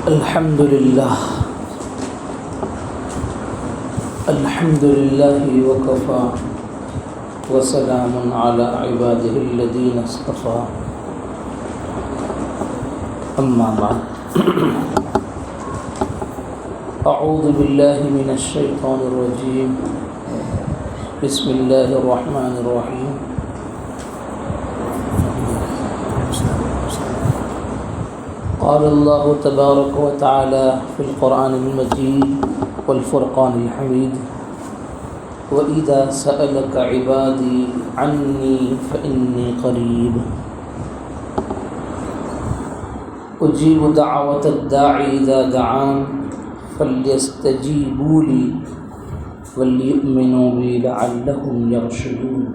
الحمد لله وكفى وسلام على عباده الذين اصطفى أما بعد أعوذ بالله من الشيطان الرجيم بسم الله الرحمن الرحيم قال الله تبارك وتعالى في القرآن المجيد والفرقان الحميد وإذا سألك عبادي عني فإني قريب أجيب دعوة الداعي إذا دعان فليستجيبوا لي وليؤمنوا بي لعلهم يرشدون.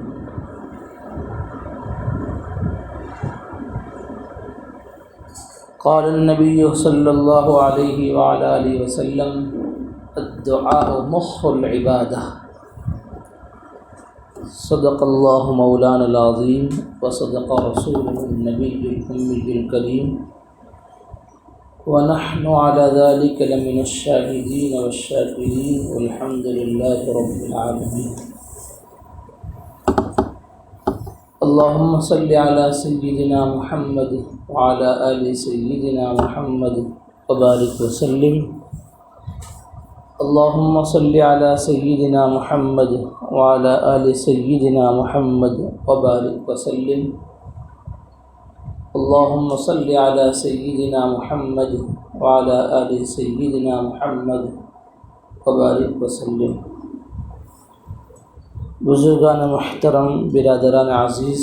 قال النبي صلى الله عليه وعلى آله وسلم الدعاء مخ العبادة. صدق الله مولانا العظيم وصدق رسوله النبي الأمي الكريم ونحن على ذلك لمن الشاهدين والشاكرين والحمد لله رب العالمين. اللهم صل على سيدنا محمد وعلى آل سيدنا محمد وبارك وسلم. اللهم صل على سيدنا محمد وعلى آل سيدنا محمد وبارك وسلم. اللهم صل على سيدنا محمد وعلى آل سيدنا محمد وبارك وسلم. بزرگان محترم، برادران عزیز،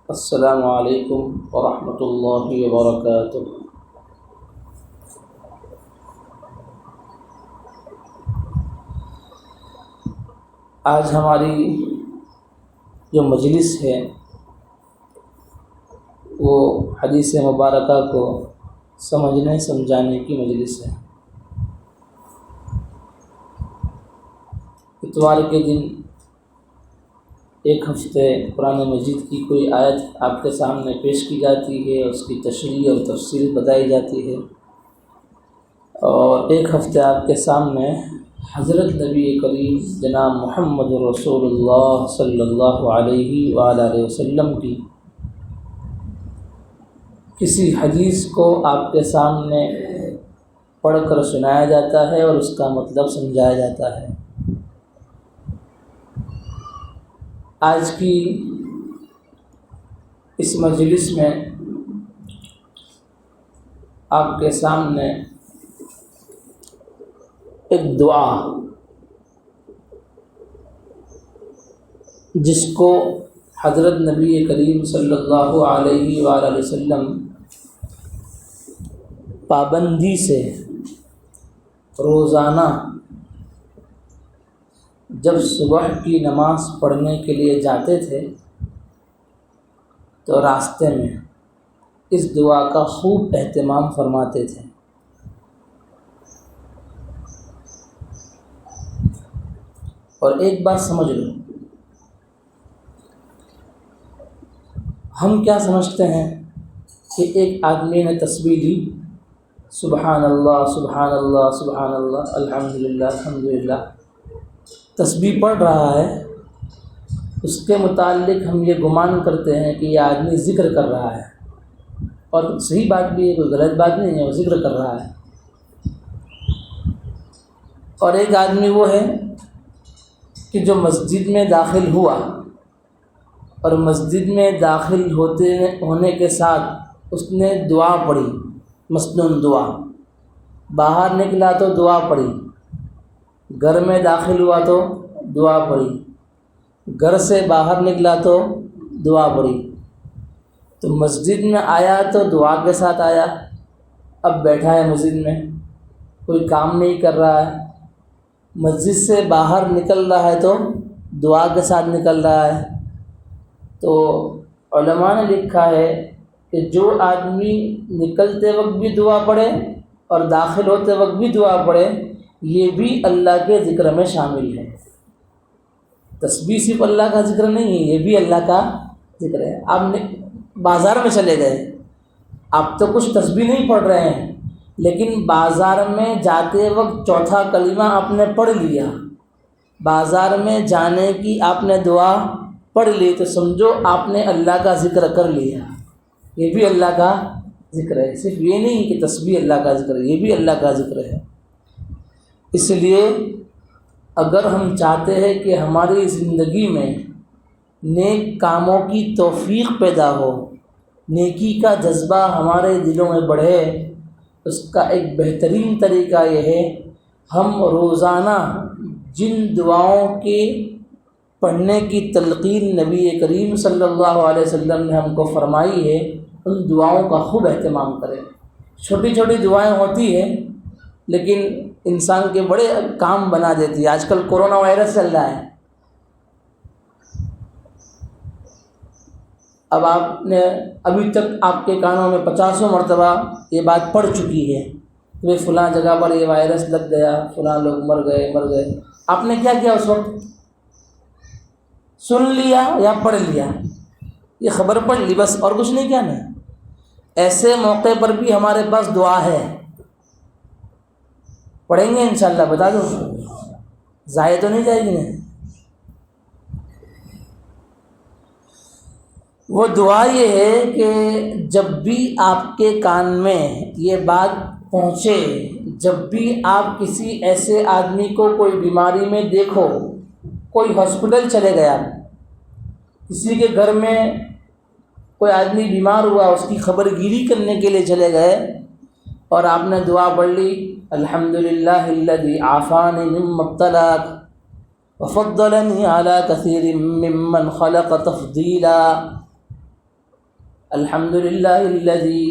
السلام علیکم ورحمۃ اللہ وبرکاتہ. آج ہماری جو مجلس ہے وہ حدیث مبارکہ کو سمجھنے سمجھانے کی مجلس ہے. اتوار کے دن ایک ہفتے قرآن مجید کی کوئی آیت آپ کے سامنے پیش کی جاتی ہے، اس کی تشریح اور تفصیل بتائی جاتی ہے، اور ایک ہفتے آپ کے سامنے حضرت نبی کریم جناب محمد رسول اللہ صلی اللہ علیہ وآلہ وسلم کی کسی حدیث کو آپ کے سامنے پڑھ کر سنایا جاتا ہے اور اس کا مطلب سمجھایا جاتا ہے. آج کی اس مجلس میں آپ کے سامنے ایک دعا جس کو حضرت نبی کریم صلی اللہ علیہ وآلہ وسلم پابندی سے روزانہ جب صبح کی نماز پڑھنے کے لیے جاتے تھے تو راستے میں اس دعا کا خوب اہتمام فرماتے تھے. اور ایک بات سمجھ لو، ہم کیا سمجھتے ہیں کہ ایک آدمی نے تسبیح لی، سبحان اللہ سبحان اللہ سبحان اللہ الحمدللہ الحمدللہ، تسبیح پڑھ رہا ہے، اس کے متعلق ہم یہ گمان کرتے ہیں کہ یہ آدمی ذکر کر رہا ہے، اور صحیح بات بھی ہے، کوئی غلط بات نہیں ہے، وہ ذکر کر رہا ہے. اور ایک آدمی وہ ہے کہ جو مسجد میں داخل ہوا اور مسجد میں داخل ہونے کے ساتھ اس نے دعا پڑھی، مسنون دعا، باہر نکلا تو دعا پڑھی، گھر میں داخل ہوا تو دعا پڑھی، گھر سے باہر نکلا تو دعا پڑھی. تو مسجد میں آیا تو دعا کے ساتھ آیا، اب بیٹھا ہے مسجد میں، کوئی کام نہیں کر رہا ہے، مسجد سے باہر نکل رہا ہے تو دعا کے ساتھ نکل رہا ہے. تو علماء نے لکھا ہے کہ جو آدمی نکلتے وقت بھی دعا پڑھے اور داخل ہوتے وقت بھی دعا پڑھے، یہ بھی اللہ کے ذکر میں شامل ہے. تسبیح صرف اللہ کا ذکر نہیں ہے، یہ بھی اللہ کا ذکر ہے. آپ بازار میں چلے گئے، آپ تو کچھ تسبیح نہیں پڑھ رہے ہیں، لیکن بازار میں جاتے وقت چوتھا کلمہ آپ نے پڑھ لیا، بازار میں جانے کی آپ نے دعا پڑھ لی، تو سمجھو آپ نے اللہ کا ذکر کر لیا۔ یہ بھی اللہ کا ذکر ہے، صرف یہ نہیں کہ تسبیح اللہ کا ذکر ہے، یہ بھی اللہ کا ذکر ہے۔ اس لیے اگر ہم چاہتے ہیں کہ ہماری زندگی میں نیک کاموں کی توفیق پیدا ہو، نیکی کا جذبہ ہمارے دلوں میں بڑھے، اس کا ایک بہترین طریقہ یہ ہے ہم روزانہ جن دعاؤں کے پڑھنے کی تلقین نبی کریم صلی اللہ علیہ وسلم نے ہم کو فرمائی ہے، ان دعاؤں کا خوب اہتمام کریں۔ چھوٹی چھوٹی دعائیں ہوتی ہیں لیکن انسان کے بڑے کام بنا دیتی ہے۔ آج کل کورونا وائرس چل رہا ہے، اب آپ نے ابھی تک آپ کے کانوں میں 50 مرتبہ یہ بات پڑ چکی ہے کہ فلاں جگہ پر یہ وائرس لگ گیا، فلاں لوگ مر گئے۔ آپ نے کیا کیا اس وقت؟ سن لیا یا پڑھ لیا؟ یہ خبر پڑھ لی بس، اور کچھ نہیں کیا نا۔ ایسے موقع پر بھی ہمارے پاس دعا ہے، پڑھیں گے انشاءاللہ، بتا دو، ضائع تو نہیں جائے گی نا۔ وہ دعا یہ ہے کہ جب بھی آپ کے کان میں یہ بات پہنچے، جب بھی آپ کسی ایسے آدمی کو کوئی بیماری میں دیکھو، کوئی ہاسپٹل چلے گیا، کسی کے گھر میں کوئی آدمی بیمار ہوا، اس کی خبر گیری کرنے کے لیے چلے گئے اور آپ نے دعا پڑھ لی، الحمدللہ الذی عافانی مما ابتلاک وفضلنی علی کثیر ممن خلق تفضیلا، الحمدللہ الذی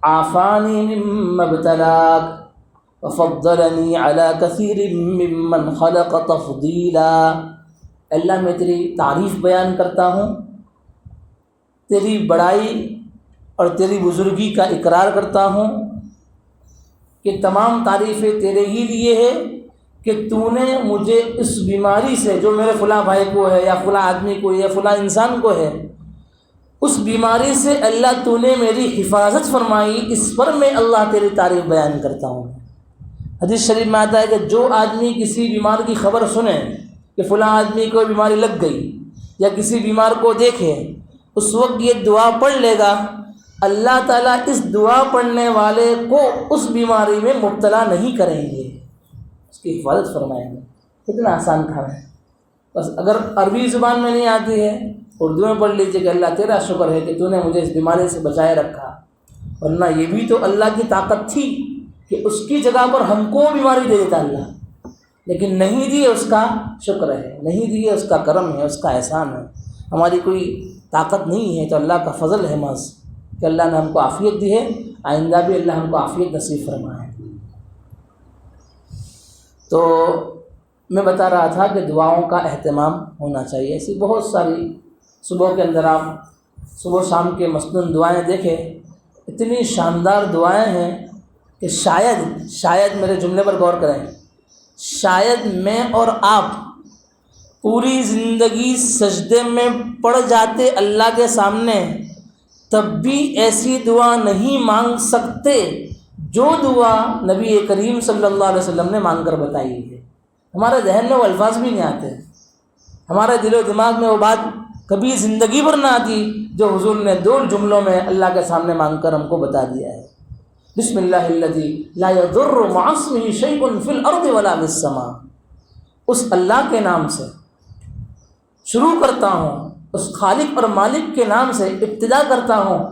عافانی مما ابتلاک وفضلنی علی کثیر ممن خلق تفضیلا۔ اللہ میں تیری تعریف بیان کرتا ہوں، تیری بڑائی اور تیری بزرگی کا اقرار کرتا ہوں کہ تمام تعریفیں تیرے ہی لیے ہے کہ تو نے مجھے اس بیماری سے، جو میرے فلاں بھائی کو ہے یا فلاں آدمی کو یا فلاں انسان کو ہے، اس بیماری سے اللہ تو نے میری حفاظت فرمائی، اس پر میں اللہ تیری تعریف بیان کرتا ہوں۔ حدیث شریف میں آتا ہے کہ جو آدمی کسی بیمار کی خبر سنے کہ فلاں آدمی کو بیماری لگ گئی یا کسی بیمار کو دیکھے، اس وقت یہ دعا پڑھ لے گا، اللہ تعالیٰ اس دعا پڑھنے والے کو اس بیماری میں مبتلا نہیں کریں گے، اس کی حفاظت فرمائیں گے۔ کتنا آسان کام ہے، بس اگر عربی زبان میں نہیں آتی ہے، اردو میں پڑھ لیجیے کہ اللہ تیرا شکر ہے کہ تو نے مجھے اس بیماری سے بچائے رکھا، ورنہ یہ بھی تو اللہ کی طاقت تھی کہ اس کی جگہ پر ہم کو بیماری دے دیتا اللہ، لیکن نہیں دی، اس کا شکر ہے، نہیں دی، اس کا کرم ہے، اس کا احسان ہے۔ ہماری کوئی طاقت نہیں ہے تو اللہ کا فضل ہے محض کہ اللہ نے ہم کو عافیت دی ہے، آئندہ بھی اللہ ہم کو عافیت نصیب فرمائے۔ تو میں بتا رہا تھا کہ دعاؤں کا اہتمام ہونا چاہیے۔ ایسی بہت ساری صبح کے اندر آپ صبح شام کے مسنون دعائیں دیکھیں، اتنی شاندار دعائیں ہیں کہ شاید میرے جملے پر غور کریں، شاید میں اور آپ پوری زندگی سجدے میں پڑ جاتے اللہ کے سامنے، تب بھی ایسی دعا نہیں مانگ سکتے جو دعا نبی کریم صلی اللہ علیہ وسلم نے مانگ کر بتائی ہے۔ ہمارے ذہن میں وہ الفاظ بھی نہیں آتے، ہمارے دل و دماغ میں وہ بات کبھی زندگی پر نہ آتی جو حضور نے 2 جملوں میں اللہ کے سامنے مانگ کر ہم کو بتا دیا ہے۔ بسم اللہ الذی لا یضر مع اسمہ شیء فی الارض ولا فی السماء، اس اللہ کے نام سے شروع کرتا ہوں، اس خالق اور مالک کے نام سے ابتدا کرتا ہوں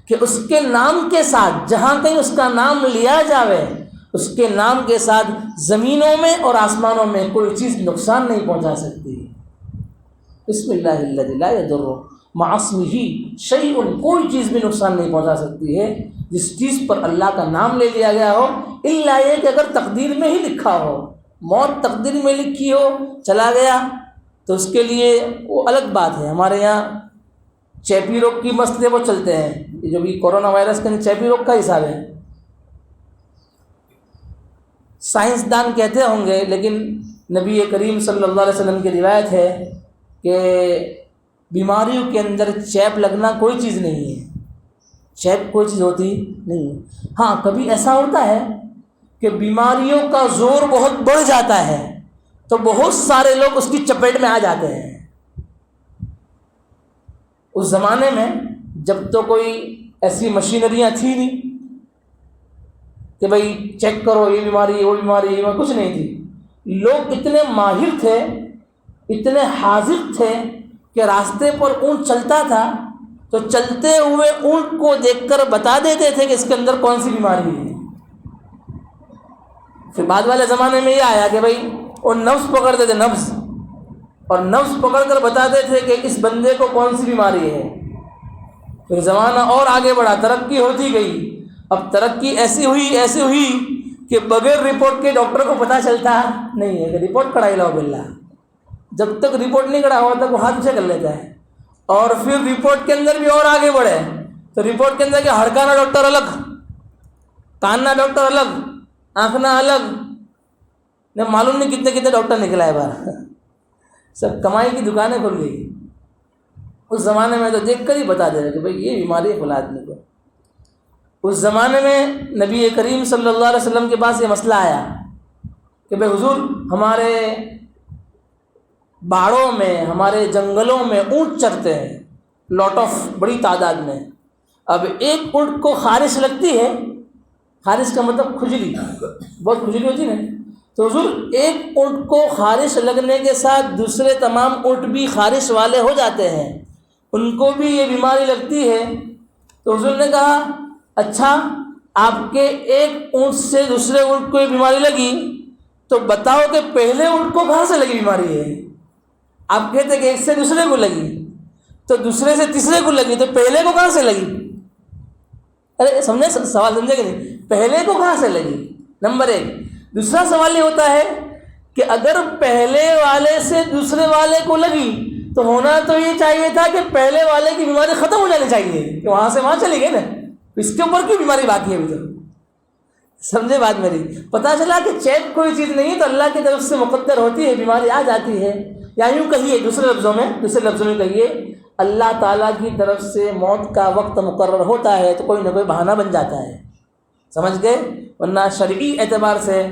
کہ اس کے نام کے ساتھ جہاں کہیں اس کا نام لیا جاوے، اس کے نام کے ساتھ زمینوں میں اور آسمانوں میں کوئی چیز نقصان نہیں پہنچا سکتی۔ بسم اللہ الذی لا یضر مع اسمہ شیء، کوئی چیز بھی نقصان نہیں پہنچا سکتی ہے جس چیز پر اللہ کا نام لے لیا گیا ہو، الا یہ کہ اگر تقدیر میں ہی لکھا ہو، موت تقدیر میں لکھی ہو، چلا گیا تو اس کے لیے وہ الگ بات ہے۔ ہمارے یہاں چیپی روگ کی مسئلے وہ چلتے ہیں، یہ جو بھی کورونا وائرس کے چیپی روگ کا حساب ہے، سائنسدان کہتے ہوں گے، لیکن نبی کریم صلی اللہ علیہ وسلم کی روایت ہے کہ بیماریوں کے اندر چیپ لگنا کوئی چیز نہیں ہے، چیپ کوئی چیز ہوتی نہیں ہے۔ ہاں کبھی ایسا ہوتا ہے کہ بیماریوں کا زور بہت بڑھ جاتا ہے تو بہت سارے لوگ اس کی چپیٹ میں آ جاتے ہیں۔ اس زمانے میں جب تو کوئی ایسی مشینریاں تھی نہیں کہ بھئی چیک کرو یہ بیماری وہ بیماری، یہ کچھ نہیں تھی۔ لوگ اتنے ماہر تھے، اتنے حاذق تھے کہ راستے پر اونٹ چلتا تھا تو چلتے ہوئے اونٹ کو دیکھ کر بتا دیتے تھے کہ اس کے اندر کون سی بیماری ہے۔ پھر بعد والے زمانے میں یہ آیا کہ بھئی وہ نبض پکڑتے تھے، نبض، اور نبض پکڑ کر بتاتے تھے کہ اس بندے کو کون سی بیماری ہے۔ پھر زمانہ اور آگے بڑھا، ترقی ہوتی گئی۔ اب ترقی ایسی ہوئی کہ بغیر رپورٹ کے ڈاکٹر کو پتہ چلتا نہیں ہے کہ رپورٹ کڑائی لاؤ باللہ۔ جب تک رپورٹ نہیں کڑا ہوا تک وہ ہاتھ سے کر لیتا ہے۔ اور پھر رپورٹ کے اندر بھی اور آگے بڑھے تو رپورٹ کے اندر کہ ہڑکانا ڈاکٹر الگ، کاننا ڈاکٹر الگ، آنکھنا الگ، معلوم نہیں کتنے کتنے ڈاکٹر نکلا ہے بار، سب کمائی کی دکانیں کھل گئی۔ اس زمانے میں تو دیکھ کر ہی بتا دے رہے کہ بھئی یہ بیماری ہے فلاں آدمی کو۔ اس زمانے میں نبی کریم صلی اللہ علیہ وسلم کے پاس یہ مسئلہ آیا کہ بھئی حضور ہمارے باڑوں میں، ہمارے جنگلوں میں اونٹ چرتے ہیں، لاٹ آف بڑی تعداد میں۔ اب ایک اونٹ کو خارش لگتی ہے، خارش کا مطلب کھجلی، بہت کھجلی ہوتی ہے نا، تو حضور ایک اونٹ کو خارش لگنے کے ساتھ دوسرے تمام اونٹ بھی خارش والے ہو جاتے ہیں، ان کو بھی یہ بیماری لگتی ہے۔ تو حضور نے کہا اچھا آپ کے ایک اونٹ سے دوسرے اونٹ کو یہ بیماری لگی تو بتاؤ کہ پہلے اونٹ کو کہاں سے لگی بیماری ہے؟ آپ کہتے کہ ایک سے دوسرے کو لگی، تو دوسرے سے تیسرے کو لگی، تو پہلے کو کہاں سے لگی؟ ارے سمجھے سوال، سمجھے کہ نہیں؟ پہلے کو کہاں سے لگی، نمبر ایک۔ دوسرا سوال یہ ہوتا ہے کہ اگر پہلے والے سے دوسرے والے کو لگی تو ہونا تو یہ چاہیے تھا کہ پہلے والے کی بیماری ختم ہو جانی چاہیے کہ وہاں سے وہاں چلی گئی نا، اس کے اوپر کیوں بیماری باقی ہے ابھی تو؟ سمجھے بات میری؟ پتہ چلا کہ چیپ کوئی چیز نہیں ہے تو اللہ کی طرف سے مقدر ہوتی ہے، بیماری آ جاتی ہے۔ یا یوں کہیے دوسرے لفظوں میں کہیے اللہ تعالیٰ کی طرف سے موت کا وقت مقرر ہوتا ہے تو کوئی نہ کوئی بہانہ بن جاتا ہے، سمجھ گئے؟ ورنہ شرعی اعتبار سے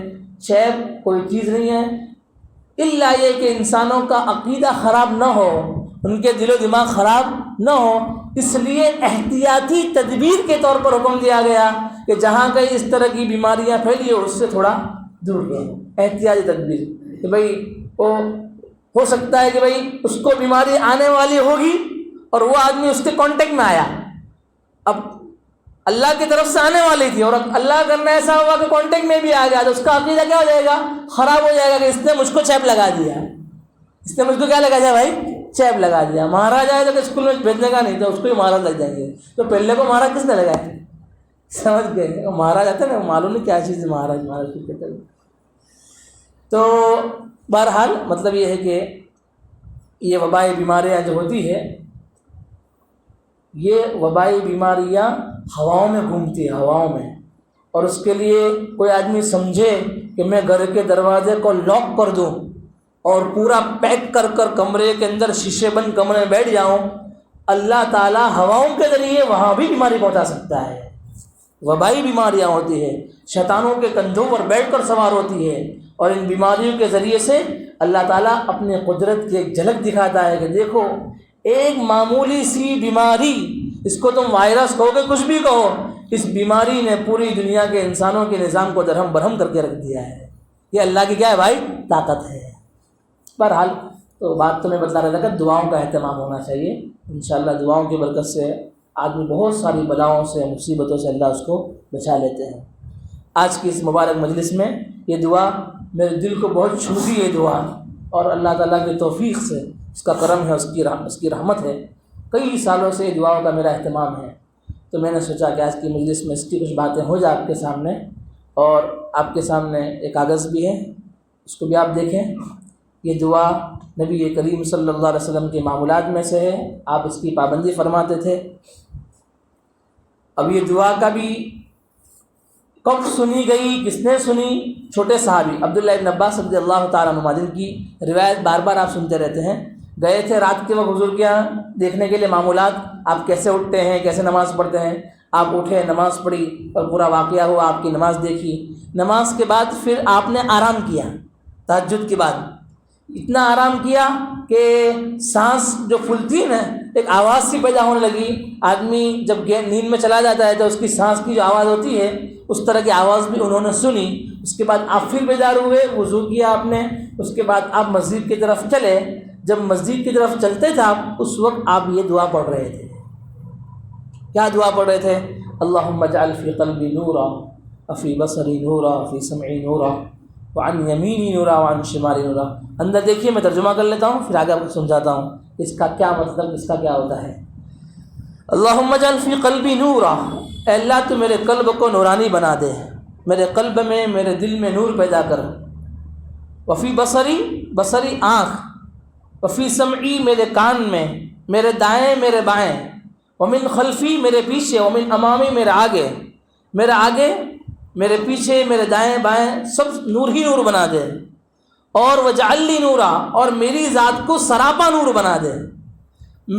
چیپ کوئی چیز نہیں ہے، الا یہ کہ انسانوں کا عقیدہ خراب نہ ہو، ان کے دل و دماغ خراب نہ ہو، اس لیے احتیاطی تدبیر کے طور پر حکم دیا گیا کہ جہاں کہیں اس طرح کی بیماریاں پھیلی ہو اس سے تھوڑا دور رہو۔ احتیاطی تدبیر کہ بھئی وہ ہو سکتا ہے کہ بھئی اس کو بیماری آنے والی ہوگی اور وہ آدمی اس کے کانٹیکٹ میں آیا، اب اللہ کی طرف سے آنے والی تھی اور اللہ کرنا ایسا ہوا کہ کانٹیکٹ میں بھی آ گیا تو اس کا عقیدہ کیا ہو جائے گا؟ خراب ہو جائے گا کہ اس نے مجھ کو چیپ لگا دیا، اس نے مجھ کو کیا لگا دیا بھائی؟ چیپ لگا دیا۔ مارا جائے تو کہ اسکول میں بھیجنے کا نہیں تو اس کو ہی مارا لگ جائیں گے، تو پہلے کو مارا کس نے لگایا؟ سمجھ گئے؟ مارا جاتا ہے نا، معلوم نہیں کیا چیز مارا کہتے ہیں۔ تو بہرحال مطلب یہ ہے کہ یہ وبائی بیماریاں جو ہوتی ہے، یہ وبائی بیماریاں ہواؤں میں گھومتی ہیں، ہواؤں میں، اور اس کے لیے کوئی آدمی سمجھے کہ میں گھر کے دروازے کو لاک کر دوں اور پورا پیک کر کر کمرے کے اندر شیشے بند کمرے میں بیٹھ جاؤں، اللہ تعالیٰ ہواؤں کے ذریعے وہاں بھی بیماری پہنچا سکتا ہے۔ وبائی بیماریاں ہوتی ہیں، شیطانوں کے کندھوں پر بیٹھ کر سوار ہوتی ہے، اور ان بیماریوں کے ذریعے سے اللہ تعالیٰ اپنے قدرت کی ایک جھلک دکھاتا ہے کہ دیکھو ایک معمولی سی بیماری، اس کو تم وائرس کہو کہ کچھ بھی کہو، اس بیماری نے پوری دنیا کے انسانوں کے نظام کو درہم برہم کر کے رکھ دیا ہے۔ یہ اللہ کی کیا ہے بھائی؟ طاقت ہے۔ بہرحال تو بات تو میں بتلا رہا تھا کہ دعاؤں کا اہتمام ہونا چاہیے، انشاءاللہ دعاؤں کی برکت سے آدمی بہت ساری بلاؤں سے، مصیبتوں سے اللہ اس کو بچا لیتے ہیں۔ آج کی اس مبارک مجلس میں یہ دعا میرے دل کو بہت چھوتی ہے دعا، اور اللہ تعالیٰ کی توفیق سے، اس کا کرم ہے، اس کی رحمت ہے، کئی سالوں سے دعاؤں کا میرا اہتمام ہے، تو میں نے سوچا کہ آج کی مجلس میں اس کی کچھ باتیں ہو جائیں آپ کے سامنے، اور آپ کے سامنے ایک کاغذ بھی ہے، اس کو بھی آپ دیکھیں۔ یہ دعا نبی کریم صلی اللہ علیہ وسلم کے معمولات میں سے ہے، آپ اس کی پابندی فرماتے تھے۔ اب یہ دعا کا بھی کب سنی گئی، کس نے سنی؟ چھوٹے صحابی عبداللہ ابن عباس رضی اللہ تعالیٰ عنہما، جن کی روایت بار بار آپ سنتے رہتے ہیں، گئے تھے رات کے وقت حضور کے یہاں دیکھنے کے لیے معمولات، آپ کیسے اٹھتے ہیں، کیسے نماز پڑھتے ہیں۔ آپ اٹھے, نماز پڑھی اور پورا واقعہ ہوا, آپ کی نماز دیکھی. نماز کے بعد پھر آپ نے آرام کیا, تہجد کے بعد اتنا آرام کیا کہ سانس جو پھولتی ہے نا, ایک آواز سی پیدا ہونے لگی. آدمی جب نیند میں چلا جاتا ہے تو اس کی سانس کی جو آواز ہوتی ہے اس طرح کی آواز بھی انہوں نے سنی. اس کے بعد آپ پھر بیدار ہوئے, وضو کیا آپ نے, اس کے بعد آپ مسجد کی طرف چلے. جب مسجد کی طرف چلتے تھے آپ, اس وقت آپ یہ دعا پڑھ رہے تھے. کیا دعا پڑھ رہے تھے؟ اللہم اجعل فی قلبی نورا وفی بصری نورا وفی سمعی نورا وعن یمینی نورا وعن شمالی نورا. اندر دیکھیے, میں ترجمہ کر لیتا ہوں, پھر آگے آپ کو سمجھاتا ہوں اس کا کیا مطلب, اس کا کیا ہوتا ہے. اللہم اجعل فی قلبی نورا, اے اللہ تو میرے قلب کو نورانی بنا دے, میرے قلب میں, میرے دل میں نور پیدا کر. وفی بصری, بصری آنکھ, وفی سمعی میرے کان میں, میرے دائیں میرے بائیں, ومن خلفی میرے پیچھے, ومن امامی میرے آگے, میرے آگے میرے پیچھے میرے دائیں بائیں سب نور ہی نور بنا دے. اور وجعل لی نورا, اور میری ذات کو سراپا نور بنا دے.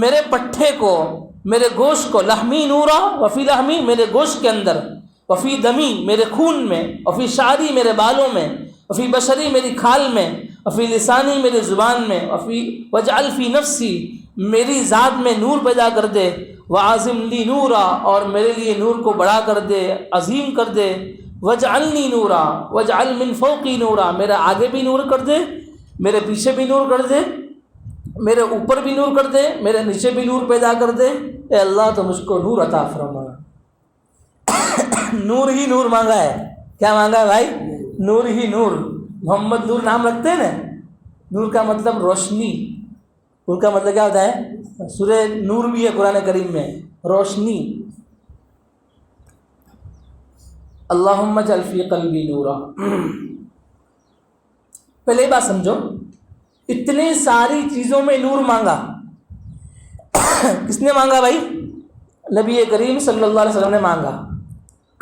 میرے پٹھے کو, میرے گوشت کو, لحمی نورا وفی لحمی میرے گوشت کے اندر, وفی دمی میرے خون میں, وفی شعری میرے بالوں میں, وفی بشری میری کھال میں, وفی لسانی میری زبان میں, وجعل فی نفسی میری ذات میں نور پیدا کر دے. وعظم لی نورا, اور میرے لیے نور کو بڑا کر دے, عظیم کر دے. وجعلنی نورا وجعل من فوقی نورا, میرے آگے بھی نور کر دے, میرے پیچھے بھی نور کر دے, میرے اوپر بھی نور کر دے, میرے نیچے بھی نور پیدا کر دے. اے اللہ تو مجھ کو نور عطا فرما. نور ہی نور مانگا ہے. کیا مانگا ہے بھائی؟ نور ہی نور. محمد نور نام رکھتے ہیں نا, نور کا مطلب روشنی. نور کا مطلب کیا ہوتا ہے؟ سورہ نور بھی ہے قرآن کریم میں, روشنی. اللہم اجعل فی قلبی نورا. پہلے یہ بات سمجھو, اتنے ساری چیزوں میں نور مانگا. کس نے مانگا بھائی؟ نبی کریم صلی اللہ علیہ وسلم نے مانگا.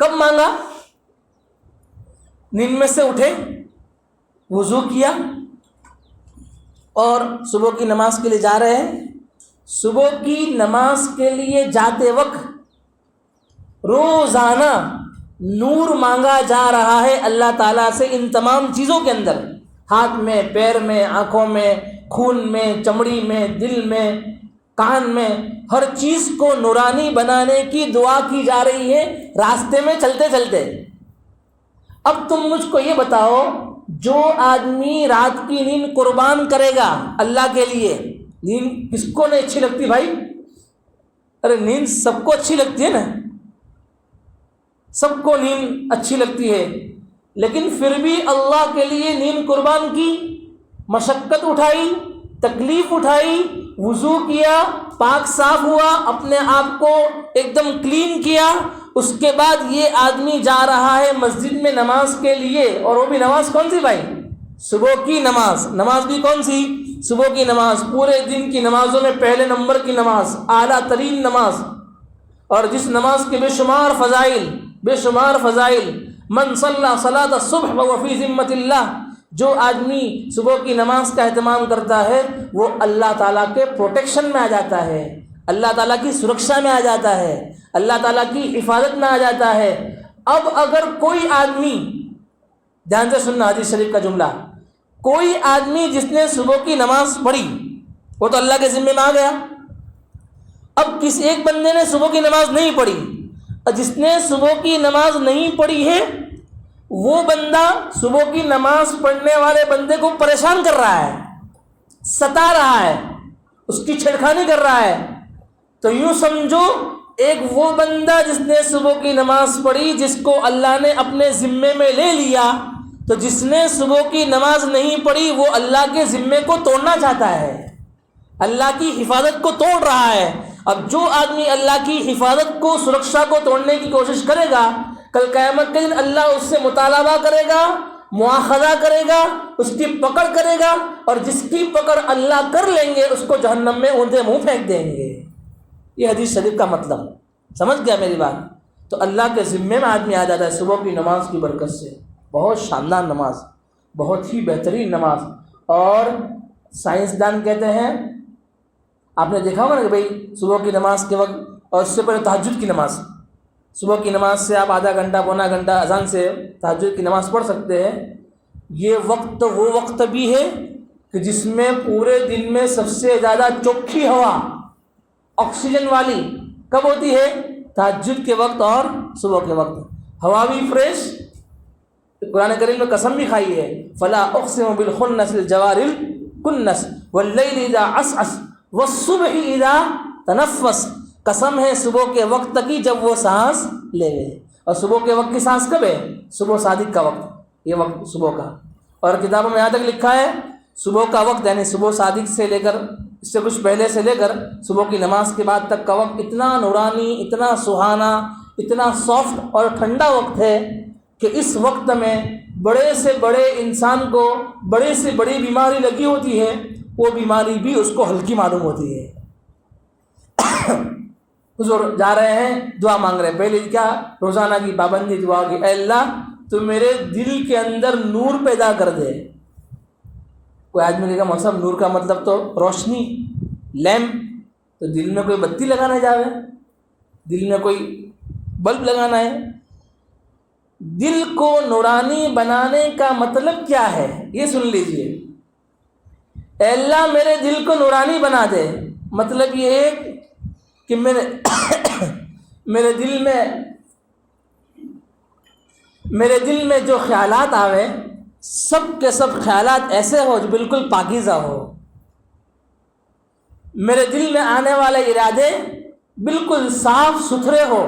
کب مانگا؟ نیند میں سے اٹھے, وضو کیا, اور صبح کی نماز کے لیے جا رہے ہیں. صبح کی نماز کے لیے جاتے وقت روزانہ نور مانگا جا رہا ہے اللہ تعالیٰ سے. ان تمام چیزوں کے اندر, ہاتھ میں, پیر میں, آنکھوں میں, خون میں, چمڑی میں, دل میں, کان میں, ہر چیز کو نورانی بنانے کی دعا کی جا رہی ہے راستے میں چلتے چلتے. اب تم مجھ کو یہ بتاؤ, جو آدمی رات کی نیند قربان کرے گا اللہ کے لیے, نیند کس کو نہیں اچھی لگتی بھائی؟ ارے نیند سب کو اچھی لگتی ہے نا, سب کو نیند اچھی لگتی ہے, لیکن پھر بھی اللہ کے لیے نیند قربان کی, مشقت اٹھائی, تکلیف اٹھائی, وضو کیا, پاک صاف ہوا, اپنے آپ کو ایک دم کلین کیا. اس کے بعد یہ آدمی جا رہا ہے مسجد میں نماز کے لیے, اور وہ بھی نماز کون سی بھائی؟ صبح کی نماز. نماز بھی کون سی؟ صبح کی نماز. پورے دن کی نمازوں میں پہلے نمبر کی نماز, اعلیٰ ترین نماز, اور جس نماز کے بے شمار فضائل, بے شمار فضائل. من صلی صلاۃ الصبح وهو فی ذمۃ اللہ, جو آدمی صبح کی نماز کا اہتمام کرتا ہے وہ اللہ تعالیٰ کے پروٹیکشن میں آ جاتا ہے, اللہ تعالیٰ کی سرکشا میں آ جاتا ہے, اللہ تعالیٰ کی حفاظت میں آ جاتا ہے. اب اگر کوئی آدمی, دھیان سے سننا حدیث شریف کا جملہ, کوئی آدمی جس نے صبح کی نماز پڑھی وہ تو اللہ کے ذمے میں آ گیا. اب کسی ایک بندے نے صبح کی نماز نہیں پڑھی, اور جس نے صبح کی نماز نہیں پڑھی ہے وہ بندہ صبح کی نماز پڑھنے والے بندے کو پریشان کر رہا ہے, ستا رہا ہے, اس کی چھیڑخانی کر رہا ہے. تو یوں سمجھو ایک وہ بندہ جس نے صبح کی نماز پڑھی, جس کو اللہ نے اپنے ذمے میں لے لیا, تو جس نے صبح کی نماز نہیں پڑھی وہ اللہ کے ذمے کو توڑنا چاہتا ہے, اللہ کی حفاظت کو توڑ رہا ہے. اب جو آدمی اللہ کی حفاظت کو, سرکشا کو توڑنے کی کوشش کرے گا, کل قیامت کے دن اللہ اس سے مطالبہ کرے گا, مواخذہ کرے گا, اس کی پکڑ کرے گا, اور جس کی پکڑ اللہ کر لیں گے اس کو جہنم میں اونھے منہ پھینک دیں گے. یہ حدیث شریف کا مطلب سمجھ گیا میری بات؟ تو اللہ کے ذمے میں آدمی آ جاتا ہے صبح کی نماز کی برکت سے. بہت شاندار نماز, بہت ہی بہترین نماز. اور سائنسدان کہتے ہیں, آپ نے دیکھا ہوگا نا کہ بھائی صبح کی نماز کے وقت, اور اس سے پہلے تہجد کی نماز, صبح کی نماز سے آپ آدھا گھنٹہ پونا گھنٹہ اذان سے تہجد کی نماز پڑھ سکتے ہیں. یہ وقت وہ وقت بھی ہے کہ جس میں پورے دن میں سب سے زیادہ چوکھی ہوا آکسیجن والی کب ہوتی ہے؟ تہجد کے وقت اور صبح کے وقت. ہوا بھی فریش. قرآن کریم میں قسم بھی کھائی ہے فلا اقسم بالخنس الجوار الکنس واللیل اذا عسعس والصبح اذا تنفس. قسم ہے صبح کے وقت کی جب وہ سانس لے گئے. اور صبح کے وقت کی سانس کب ہے؟ صبح صادق کا وقت، یہ وقت صبح کا. اور کتابوں میں یہاں تک لکھا ہے صبح کا وقت یعنی صبح صادق سے لے کر اس سے کچھ پہلے سے لے کر صبح کی نماز کے بعد تک کا وقت اتنا نورانی، اتنا سہانا، اتنا سافٹ اور ٹھنڈا وقت ہے کہ اس وقت میں بڑے سے بڑے انسان کو بڑے سے بڑی بیماری لگی ہوتی ہے، وہ بیماری بھی اس کو ہلکی معلوم ہوتی ہے. حضور جا رہے ہیں دعا مانگ رہے ہیں. پہلے کیا؟ روزانہ کی پابندی دعا کی، اے اللہ تو میرے دل کے اندر نور پیدا کر دے. کوئی آدمی نے کہا مطلب نور کا مطلب تو روشنی، لیمپ. تو دل میں کوئی بتی لگانا جاوے، دل میں کوئی بلب لگانا ہے. دل کو نورانی بنانے کا مطلب کیا ہے یہ سن لیجئے. اے اللہ میرے دل کو نورانی بنا دے، مطلب یہ ہے کہ میرے دل میں جو خیالات آوے سب کے سب خیالات ایسے ہو جو بالکل پاکیزہ ہو. میرے دل میں آنے والے ارادے بالکل صاف ستھرے ہو.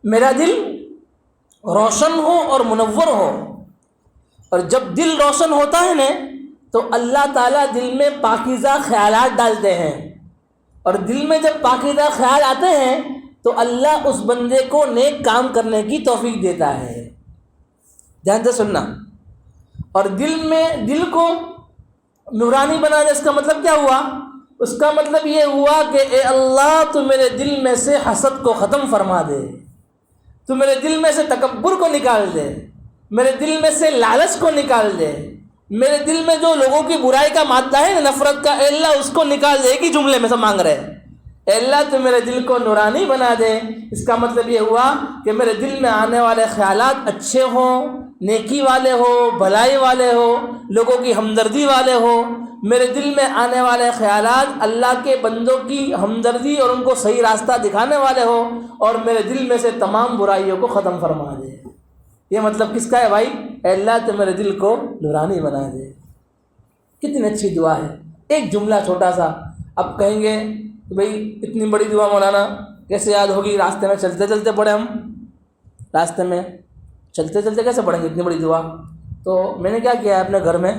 میرا دل روشن ہو اور منور ہو. اور جب دل روشن ہوتا ہے نا تو اللہ تعالیٰ دل میں پاکیزہ خیالات ڈالتے ہیں. اور دل میں جب پاکیزہ خیال آتے ہیں تو اللہ اس بندے کو نیک کام کرنے کی توفیق دیتا ہے. دھیان سے سننا. اور دل کو نورانی بنا دے، اس کا مطلب کیا ہوا؟ اس کا مطلب یہ ہوا کہ اے اللہ تو میرے دل میں سے حسد کو ختم فرما دے، تو میرے دل میں سے تکبر کو نکال دے، میرے دل میں سے لالچ کو نکال دے، میرے دل میں جو لوگوں کی برائی کا مادہ ہے نا نفرت کا، اے اللہ اس کو نکال دے. ایک ہی جملے میں سب مانگ رہے ہیں اے اللہ تو میرے دل کو نورانی بنا دے. اس کا مطلب یہ ہوا کہ میرے دل میں آنے والے خیالات اچھے ہوں، نیکی والے ہو، بھلائی والے ہو، لوگوں کی ہمدردی والے ہو. میرے دل میں آنے والے خیالات اللہ کے بندوں کی ہمدردی اور ان کو صحیح راستہ دکھانے والے ہو. اور میرے دل میں سے تمام برائیوں کو ختم فرما دے. یہ مطلب کس کا ہے بھائی؟ اے اللہ تو میرے دل کو نورانی بنا دے. کتنی اچھی دعا ہے. ایک جملہ چھوٹا سا. اب کہیں گے کہ بھئی اتنی بڑی دعا مولانا کیسے یاد ہوگی؟ راستے میں چلتے چلتے پڑھیں ہم. راستے میں چلتے چلتے کیسے پڑھیں گے اتنی بڑی دعا؟ تو میں نے کیا کیا ہے اپنے گھر میں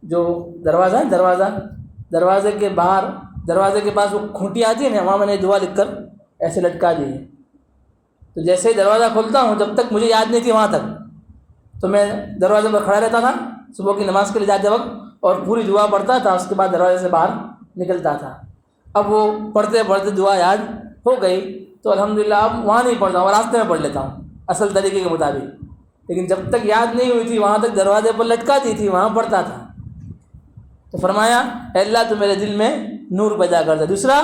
جو دروازہ ہے دروازے کے باہر دروازے کے پاس وہ کھوٹی آتی ہے نا، وہاں میں نے دعا لکھ کر ایسے لٹکا دی ہے. تو جیسے ہی دروازہ کھولتا ہوں جب تک مجھے یاد نہیں تھی وہاں تک تو میں دروازے پر کھڑا رہتا تھا صبح کی نماز کے لیے جاتے وقت اور پوری دعا پڑھتا تھا. اس کے بعد دروازے سے باہر نکلتا تھا. اب وہ پڑھتے پڑھتے دعا یاد ہو گئی تو الحمدللہ اب وہاں نہیں پڑھتا ہوں، راستے میں پڑھ لیتا ہوں اصل طریقے کے مطابق. لیکن جب تک یاد نہیں ہوئی تھی وہاں تک دروازے پر لٹکاتی تھی، وہاں پڑھتا تھا. تو فرمایا اے اللہ تو میرے دل میں نور پیدا کر دے. دوسرا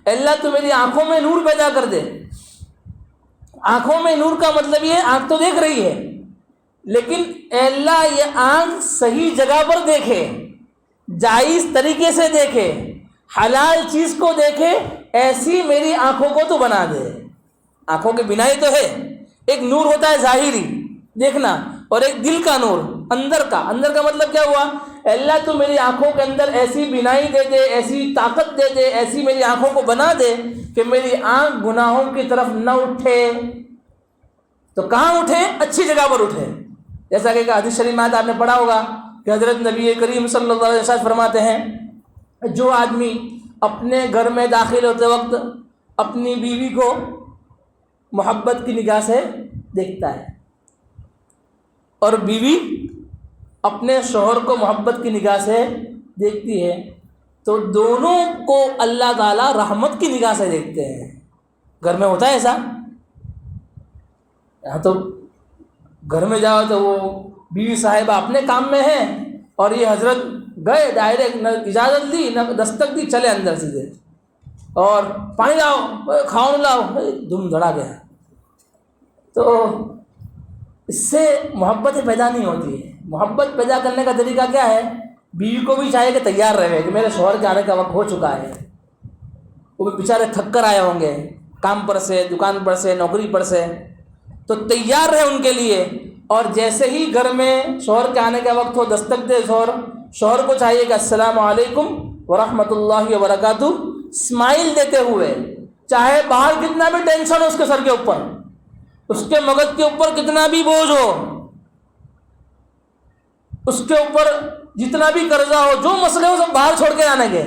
اے اللہ تو میری آنکھوں میں نور پیدا کر دے. آنکھوں میں نور کا مطلب یہ آنکھ تو دیکھ رہی ہے لیکن اے اللہ یہ آنکھ صحیح جگہ پر دیکھے، جائز طریقے سے دیکھے، حلال چیز کو دیکھے. ایسی میری آنکھوں کو تو بنا دے. آنکھوں کی بینائی تو ہے، ایک نور ہوتا ہے ظاہری دیکھنا اور ایک دل کا نور اندر کا مطلب کیا ہوا؟ اے اللہ تو میری آنکھوں کے اندر ایسی بینائی دے دے، ایسی طاقت دے دے، ایسی میری آنکھوں کو بنا دے کہ میری آنکھ گناہوں کی طرف نہ اٹھے. تو کہاں اٹھے؟ اچھی جگہ پر اٹھے. جیسا کہ حدیث شریف میں آپ نے پڑھا ہوگا کہ حضرت نبی کریم صلی اللہ علیہ وسلم فرماتے ہیں جو آدمی اپنے گھر میں داخل ہوتے وقت اپنی بیوی کو محبت کی نگاہ سے دیکھتا ہے اور بیوی اپنے شوہر کو محبت کی نگاہ سے دیکھتی ہے تو دونوں کو اللہ تعالیٰ رحمت کی نگاہ سے دیکھتے ہیں. گھر میں ہوتا ہے ایسا؟ یہاں تو گھر میں جاؤ تو وہ بیوی صاحبہ اپنے کام میں ہیں اور یہ حضرت گئے ڈائریکٹ، نہ اجازت لی نہ دستک دی، چلے اندر سیدھے، اور پانی لاؤ، کھاؤ لاؤ، دم دھڑا گیا. تو اس سے محبت پیدا نہیں ہوتی ہے. محبت پیدا کرنے کا طریقہ کیا ہے؟ بیوی کو بھی چاہیے کہ تیار رہے کہ میرے شوہر کے آنے کا وقت ہو چکا ہے. وہ بھی بیچارے تھک کر آئے ہوں گے کام پر سے، دکان پر سے، نوکری پر سے، تو تیار رہے ان کے لیے. اور جیسے ہی گھر میں شوہر کے آنے کا وقت ہو، دستک دے شوہر کو چاہیے کہ السلام علیکم ورحمۃ اللہ وبرکاتہ، اسمائل دیتے ہوئے، چاہے باہر کتنا بھی ٹینشن ہو اس کے سر کے اوپر، اس کے مغز کے اوپر کتنا بھی بوجھ ہو، اس کے اوپر جتنا بھی قرضہ ہو، جو مسئلے ہو سب باہر چھوڑ کے آنے کے.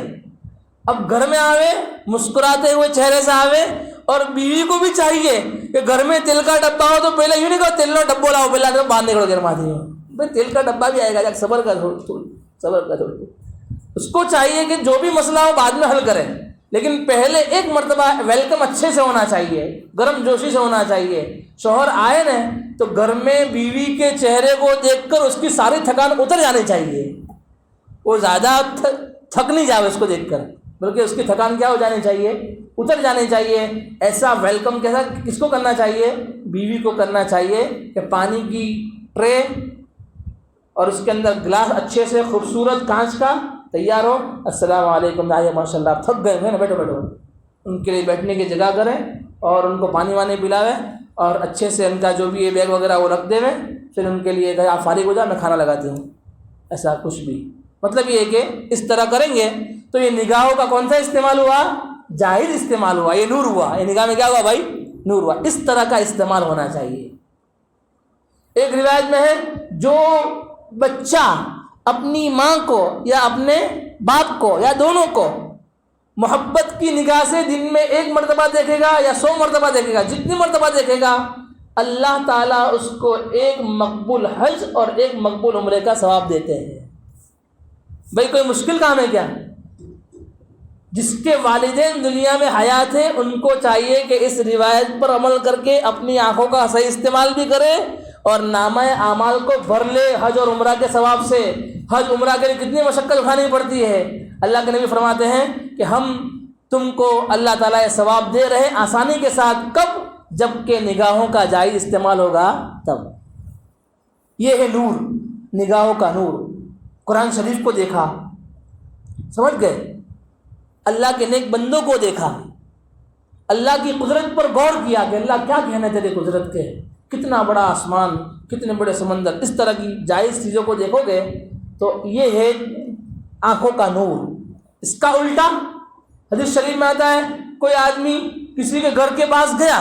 اب گھر میں آوے مسکراتے ہوئے چہرے سے آوے. اور بیوی کو بھی چاہیے کہ گھر میں تیل کا ڈبہ ہو تو پہلے یوں نہیں کہو تیل کا ڈبہ لاؤ، پہلے باندھ نکلو گھر ماتی ہو، بھائی تیل کا ڈبہ بھی آئے گا، صبر کا تھوڑی. اس کو چاہیے کہ جو بھی مسئلہ ہو بعد میں حل کرے، لیکن پہلے ایک مرتبہ ویلکم اچھے سے ہونا چاہیے، گرم جوشی سے ہونا چاہیے. شوہر آئے نا تو گھر میں بیوی کے چہرے کو دیکھ کر اس کی ساری تھکان اتر جانی چاہیے. وہ زیادہ تھک نہیں جائے اس کو دیکھ کر، بلکہ اس کی تھکان کیا ہو جانی چاہیے؟ اتر جانی چاہیے. ایسا ویلکم کیسا کس کو کرنا چاہیے؟ بیوی کو کرنا چاہیے کہ پانی کی ٹرے اور اس کے اندر گلاس اچھے سے خوبصورت کانچ کا تیار ہو، السلام علیکم، آئیے ماشاء اللہ آپ تھک گئے ہیں نا، بیٹھو بیٹھو. ان کے لیے بیٹھنے کی جگہ کریں اور ان کو پانی وانی پلاوے اور اچھے سے ان کا جو بھی یہ بیگ وغیرہ وہ رکھ دے میں، پھر ان کے لیے کہ آپ فارغ ہو جائیں میں کھانا لگاتی ہوں. ایسا کچھ بھی مطلب یہ ہے کہ اس طرح کریں گے تو یہ نگاہوں کا کون سا استعمال ہوا؟ جائز استعمال ہوا، یہ نور ہوا. یہ نگاہ میں کیا ہوا بھائی؟ نور ہوا. اس طرح کا استعمال ہونا چاہیے. ایک روایت میں ہے جو بچہ اپنی ماں کو یا اپنے باپ کو یا دونوں کو محبت کی نگاہ سے دن میں 1 مرتبہ دیکھے گا یا 100 مرتبہ دیکھے گا، جتنی مرتبہ دیکھے گا اللہ تعالیٰ اس کو 1 مقبول حج اور 1 مقبول عمرے کا ثواب دیتے ہیں. بھائی کوئی مشکل کام ہے کیا؟ جس کے والدین دنیا میں حیات ہیں ان کو چاہیے کہ اس روایت پر عمل کر کے اپنی آنکھوں کا صحیح استعمال بھی کرے اور نامہ اعمال کو بھر لے حج اور عمرہ کے ثواب سے. حج عمرہ کے لیے کتنی مشقت اٹھانی پڑتی ہے. اللہ کے نبی فرماتے ہیں کہ ہم تم کو اللہ تعالیٰ یہ ثواب دے رہے ہیں آسانی کے ساتھ. کب؟ جب کہ نگاہوں کا جائز استعمال ہوگا تب. یہ ہے نور، نگاہوں کا نور. قرآن شریف کو دیکھا، سمجھ گئے، اللہ کے نیک بندوں کو دیکھا، اللہ کی قدرت پر غور کیا کہ اللہ کیا کہنا تیرے قدرت کے، کتنا بڑا آسمان، کتنے بڑے سمندر. اس طرح کی جائز چیزوں کو دیکھو گے تو یہ ہے آنکھوں کا نور. اس کا الٹا حدیث شریف میں آتا ہے کوئی آدمی کسی کے گھر کے پاس گیا،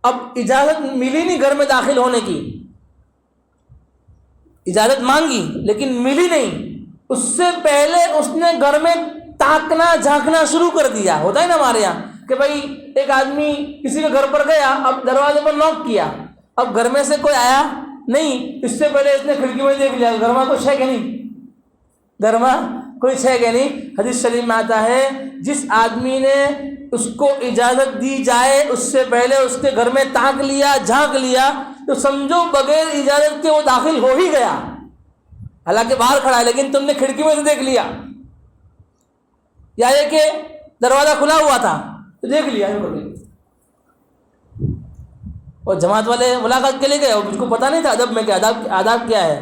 اب اجازت ملی نہیں گھر میں داخل ہونے کی، اجازت مانگی لیکن ملی نہیں. اس سے پہلے اس نے گھر میں تاکنا جھانکنا شروع کر دیا. ہوتا ہے نا ہمارے یہاں کہ بھائی ایک آدمی کسی کے گھر پر گیا، اب دروازے پر نوک کیا، اب گھر میں سے کوئی آیا نہیں، اس سے پہلے اس نے کھڑکی میں دیکھ لیا گھر میں کچھ ہے کہ نہیں، گھر میں کچھ ہے کہ نہیں. حدیث شریف میں آتا ہے جس آدمی نے اس کو اجازت دی جائے اس سے پہلے اس کے گھر میں تاک لیا جھانک لیا تو سمجھو بغیر اجازت کے وہ داخل ہو ہی گیا. حالانکہ باہر کھڑا ہے لیکن تم نے کھڑکی میں سے دیکھ لیا، یا یہ کہ دروازہ کھلا ہوا تھا تو دیکھ لیا. اور جماعت والے ملاقات کے لیے گئے اور مجھ کو پتہ نہیں تھا ادب میں کیا آداب کیا ہے.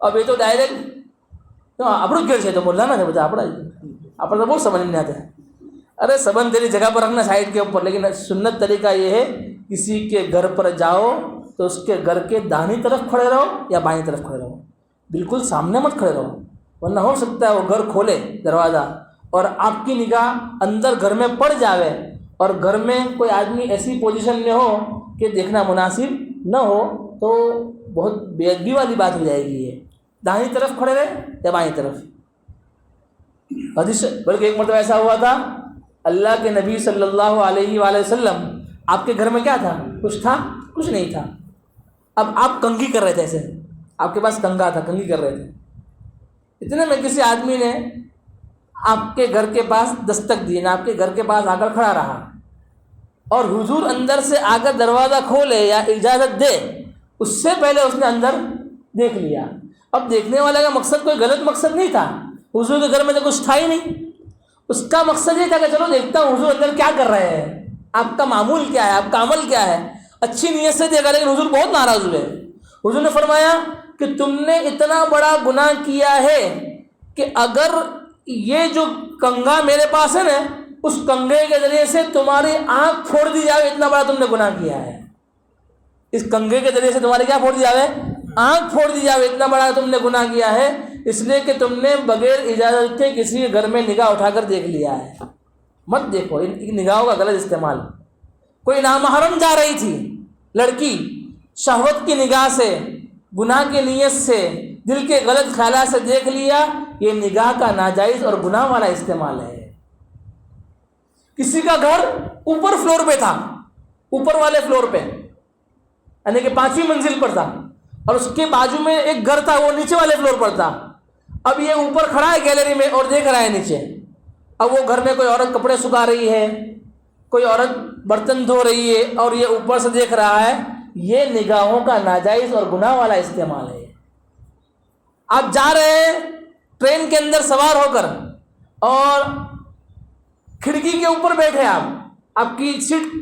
اب یہ تو ڈائریکٹ اپڑ گر سے تو بولنا نا بتا اپنا تو بہت سمجھ نہیں آتا ہے. ارے سبند تیری جگہ پر رکھنا سائڈ کے اوپر، لیکن سنت طریقہ یہ ہے کسی کے گھر پر جاؤ تو اس کے گھر کے داہنی طرف کھڑے رہو یا بائیں طرف کھڑے رہو، بالکل سامنے مت کھڑے رہو، ورنہ ہو سکتا ہے وہ گھر کھولے دروازہ اور آپ کی نگاہ اندر گھر میں پڑ جاوے اور گھر میں کوئی آدمی ایسی پوزیشن میں ہو کہ دیکھنا مناسب نہ ہو تو بہت بے ادبی والی بات ہو جائے گی. یہ داہنی طرف کھڑے رہے یا بائیں طرف. حدیث بلکہ ایک مرتبہ ایسا ہوا تھا اللہ کے نبی صلی اللہ علیہ وآلہ وسلم آپ کے گھر میں کیا تھا؟ کچھ تھا؟ کچھ نہیں تھا. اب آپ کنگھی کر رہے تھے، ایسے آپ کے پاس کنگا تھا، کنگھی کر رہے تھے. اتنے میں کسی آدمی نے آپ کے گھر کے پاس دستک دی، آپ کے گھر کے پاس آ کر کھڑا رہا اور حضور اندر سے آ کر دروازہ کھولے یا اجازت دے اس سے پہلے اس نے اندر دیکھ لیا. اب دیکھنے والے کا مقصد کوئی غلط مقصد نہیں تھا، حضور کے گھر میں تو کچھ تھا ہی نہیں، اس کا مقصد یہ تھا کہ چلو دیکھتا ہوں حضور اندر کیا کر رہے ہیں، آپ کا معمول کیا ہے، آپ کا عمل کیا ہے۔ اچھی نیت سے دیکھا، لیکن حضور بہت ناراض ہوئے۔ حضور نے فرمایا کہ تم نے اتنا بڑا گناہ کیا ہے کہ اگر یہ جو کنگا میرے پاس ہے نا، اس کنگے کے ذریعے سے تمہاری آنکھ پھوڑ دی جائے، اتنا بڑا تم نے گناہ کیا ہے۔ اس کنگے کے ذریعے سے تمہاری کیا پھوڑ دی جائے؟ آنکھ پھوڑ دی جائے، اتنا بڑا تم نے گناہ کیا ہے، اس لیے کہ تم نے بغیر اجازت کے کسی کے گھر میں نگاہ اٹھا کر دیکھ لیا ہے۔ مت دیکھو، ان نگاہوں کا غلط استعمال۔ کوئی نامحرم جا رہی تھی لڑکی، شہوت کی نگاہ سے، گناہ کی نیت سے، دل کے غلط خیالات سے دیکھ لیا، یہ نگاہ کا ناجائز اور گناہ والا استعمال ہے۔ کسی کا گھر اوپر فلور پہ تھا، اوپر والے فلور پہ، یعنی کہ 5ویں منزل پر تھا، اور اس کے بازو میں ایک گھر تھا، وہ نیچے والے فلور پر تھا۔ اب یہ اوپر کھڑا ہے گیلری میں اور دیکھ رہا ہے نیچے۔ اب وہ گھر میں کوئی عورت کپڑے سکھا رہی ہے، کوئی عورت برتن دھو رہی ہے، اور یہ اوپر سے دیکھ رہا ہے۔ یہ نگاہوں کا ناجائز اور گناہ والا استعمال ہے۔ آپ جا رہے ہیں ٹرین کے اندر سوار ہو کر، اور کھڑکی کے اوپر بیٹھے، آپ کی سیٹ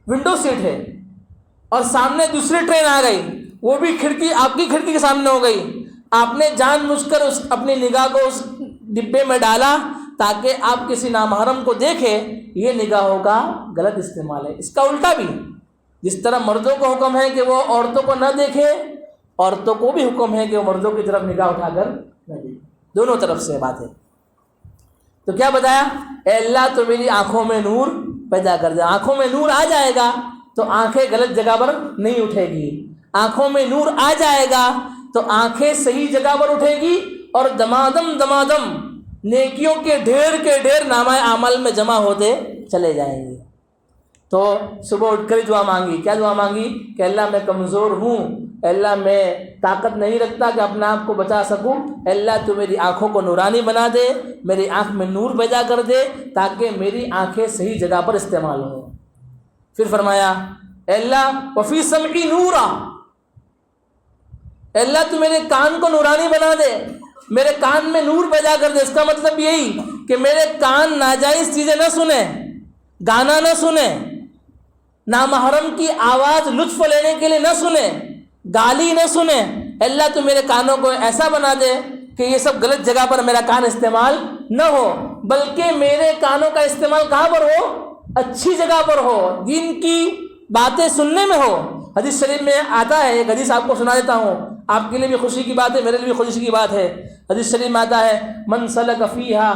ونڈو سیٹ ہے، اور سامنے دوسری ٹرین آ گئی، وہ بھی آپ کی کھڑکی کے سامنے ہو گئی۔ آپ نے جان بوجھ کر اپنی نگاہ کو اس ڈبے میں ڈالا تاکہ آپ کسی نامحرم کو دیکھیں، یہ نگاہوں کا غلط استعمال ہے۔ اس کا الٹا بھی، جس طرح مردوں کو حکم ہے کہ وہ عورتوں کو نہ دیکھے، عورتوں کو بھی حکم ہے کہ وہ مردوں کی طرف نگاہ اٹھا کر نہ دیکھے۔ دونوں طرف سے بات ہے۔ تو کیا بتایا؟ اے اللہ تو میری آنکھوں میں نور پیدا کر دے۔ آنکھوں میں نور آ جائے گا تو آنکھیں غلط جگہ پر نہیں اٹھے گی، آنکھوں میں نور آ جائے گا تو آنکھیں صحیح جگہ پر اٹھے گی، اور دمادم دمادم نیکیوں کے ڈھیر نامہ اعمال میں جمع ہوتے چلے جائیں گے۔ تو صبح اٹھ کر دعا مانگی، کیا دعا مانگی؟ کہ اللہ میں کمزور ہوں، اللہ میں طاقت نہیں رکھتا کہ اپنے آپ کو بچا سکوں، اللہ تو میری آنکھوں کو نورانی بنا دے، میری آنکھ میں نور پیدا کر دے تاکہ میری آنکھیں صحیح جگہ پر استعمال ہوں۔ پھر فرمایا اے اللہ وفی سمعی نورا، اے اللہ تو میرے کان کو نورانی بنا دے، میرے کان میں نور پیدا کر دے۔ اس کا مطلب یہی کہ میرے کان ناجائز چیزیں نہ سنیں، گانا نہ سنیں، نامحرم کی آواز لطف لینے کے لیے نہ سنیں، گالی نہ سنیں۔ اللہ تو میرے کانوں کو ایسا بنا دے کہ یہ سب غلط جگہ پر میرا کان استعمال نہ ہو، بلکہ میرے کانوں کا استعمال کہاں پر ہو؟ اچھی جگہ پر ہو، دین کی باتیں سننے میں ہو۔ حدیث شریف میں آتا ہے، ایک حدیث آپ کو سنا دیتا ہوں، آپ کے لیے بھی خوشی کی بات ہے، میرے لیے بھی خوشی کی بات ہے۔ حدیث شریف میں آتا ہے من سلک فیہا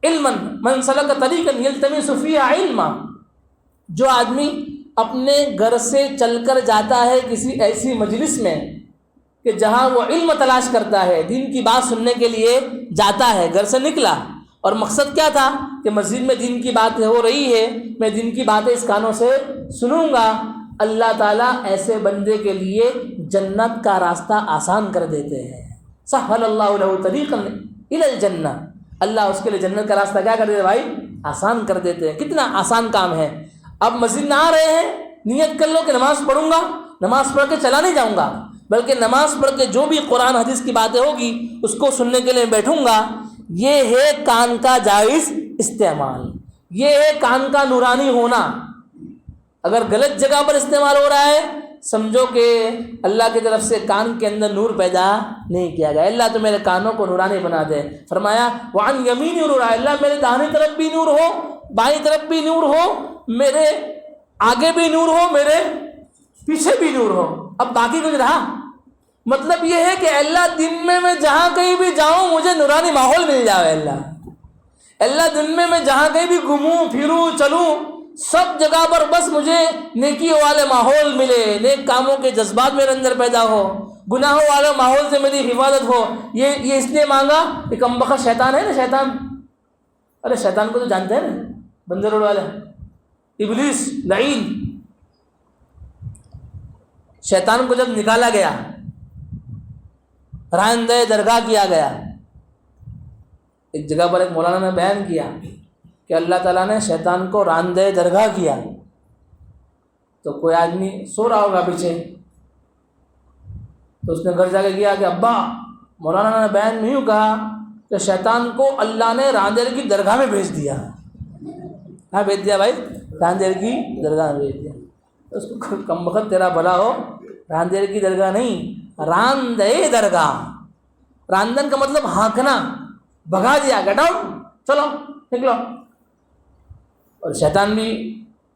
علما، من سلک طریقا یلتمس فیہا علما، جو آدمی اپنے گھر سے چل کر جاتا ہے کسی ایسی مجلس میں کہ جہاں وہ علم تلاش کرتا ہے، دین کی بات سننے کے لیے جاتا ہے، گھر سے نکلا، اور مقصد کیا تھا کہ مسجد میں دین کی باتیں ہو رہی ہے، میں دین کی باتیں اس کانوں سے سنوں گا، اللہ تعالیٰ ایسے بندے کے لیے جنت کا راستہ آسان کر دیتے ہیں۔ سہل اللہ لہ طریقا الی الجنہ، اللہ اس کے لیے جنت کا راستہ کیا کر دیتے بھائی؟ آسان کر دیتے ہیں۔ کتنا آسان کام ہے۔ اب مسجد میں آ رہے ہیں، نیت کر لو کہ نماز پڑھوں گا، نماز پڑھ کے چلا نہیں جاؤں گا، بلکہ نماز پڑھ کے جو بھی قرآن حدیث کی باتیں ہوگی اس کو سننے کے لیے بیٹھوں گا۔ یہ ہے کان کا جائز استعمال، یہ ہے کان کا نورانی ہونا۔ اگر غلط جگہ پر استعمال ہو رہا ہے، سمجھو کہ اللہ کی طرف سے کان کے اندر نور پیدا نہیں کیا گیا۔ اللہ تو میرے کانوں کو نورانی بنا دے۔ فرمایا وعن یمینی نور، اللہ میرے داہنی طرف بھی نور ہو، بائیں طرف بھی نور ہو، میرے آگے بھی نور ہو، میرے پیچھے بھی نور ہو۔ اب باقی کچھ رہا؟ مطلب یہ ہے کہ اللہ دن میں جہاں کہیں بھی جاؤں مجھے نورانی ماحول مل جائے۔ اللہ دن میں جہاں کہیں بھی گھوموں پھروں چلوں، سب جگہ پر بس مجھے نیکی والے ماحول ملے، نیک کاموں کے جذبات میرے اندر پیدا ہو، گناہوں والے ماحول سے میری حفاظت ہو۔ یہ اس لیے مانگا کہ کمبخت شیطان ہے نا، شیطان، ارے شیطان کو تو جانتے ہیں نا، بندر روڈ والا ابلیس لعین، شیطان کو جب نکالا گیا، راندہ درگاہ کیا گیا، ایک جگہ پر ایک مولانا نے بیان کیا کہ اللہ تعالیٰ نے شیطان کو راندہ درگاہ کیا۔ تو کوئی آدمی سو رہا ہوگا پیچھے، تو اس نے گھر جا کے کیا کہ ابا مولانا نے بیان میں یوں کہا کہ شیطان کو اللہ نے راندیر کی درگاہ میں بھیج دیا. کہاں بھیج دیا بھائی؟ راندیر کی درگاہ میں بھیج دیا. اس کو کم وقت تیرا بھلا ہو، راندیر کی درگاہ نہیں، راندے درگاہ. راندن کا مطلب ہانکنا، بھگا دیا، گیٹ آؤٹ، چلو نکلو. اور شیطان بھی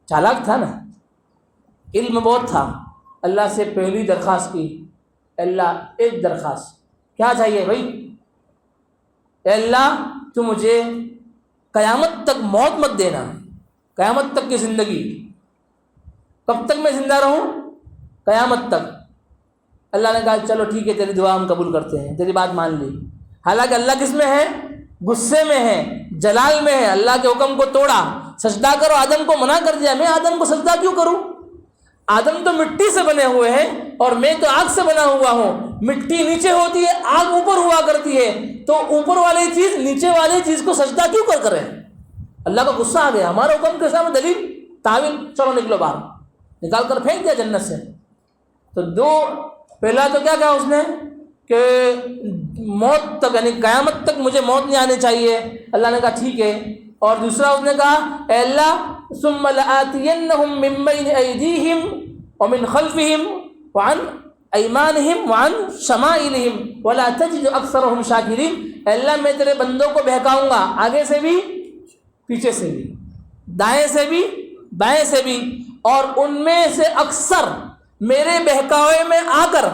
چالاک تھا نا، علم بہت تھا. اللہ سے پہلی درخواست کی، اللہ ایک درخواست کیا چاہیے بھائی؟ اے اللہ تو مجھے قیامت تک موت مت دینا، قیامت تک کی زندگی. کب تک میں زندہ رہوں؟ قیامت تک. اللہ نے کہا چلو ٹھیک ہے، تیری دعا ہم قبول کرتے ہیں، تیری بات مان لی. حالانکہ اللہ کس میں ہے؟ غصے میں ہے، جلال میں ہے. اللہ کے حکم کو توڑا، سجدہ کرو، آدم کو منع کر دیا. میں آدم کو سجدہ کیوں کروں؟ آدم تو مٹی سے بنے ہوئے ہیں اور میں تو آگ سے بنا ہوا ہوں. مٹی نیچے ہوتی ہے، آگ اوپر ہوا کرتی ہے، تو اوپر والی چیز نیچے والی چیز کو سجدہ کیوں کرے؟ اللہ کا غصہ آ گیا. ہمارے حکم کے سامنے دلیل تعویل، چلو نکلو باہر، نکال کر پھینک دیا جنت سے. تو پہلا تو کیا کہا اس نے کہ موت تک، یعنی قیامت تک مجھے موت نہیں آنی چاہیے. اللہ نے کہا ٹھیک ہے. اور دوسرا اس نے کہا اے اللہ ثم لآتینہم من بین ایدیہم ومن خلفہم وعن ایمانہم وعن شمائلہم ولا تجد اکثرہم شاکرین. اے اللہ میں تیرے بندوں کو بہکاؤں گا، آگے سے بھی، پیچھے سے بھی، دائیں سے بھی، بائیں سے بھی، اور ان میں سے اکثر میرے بہکاوے میں آ کر،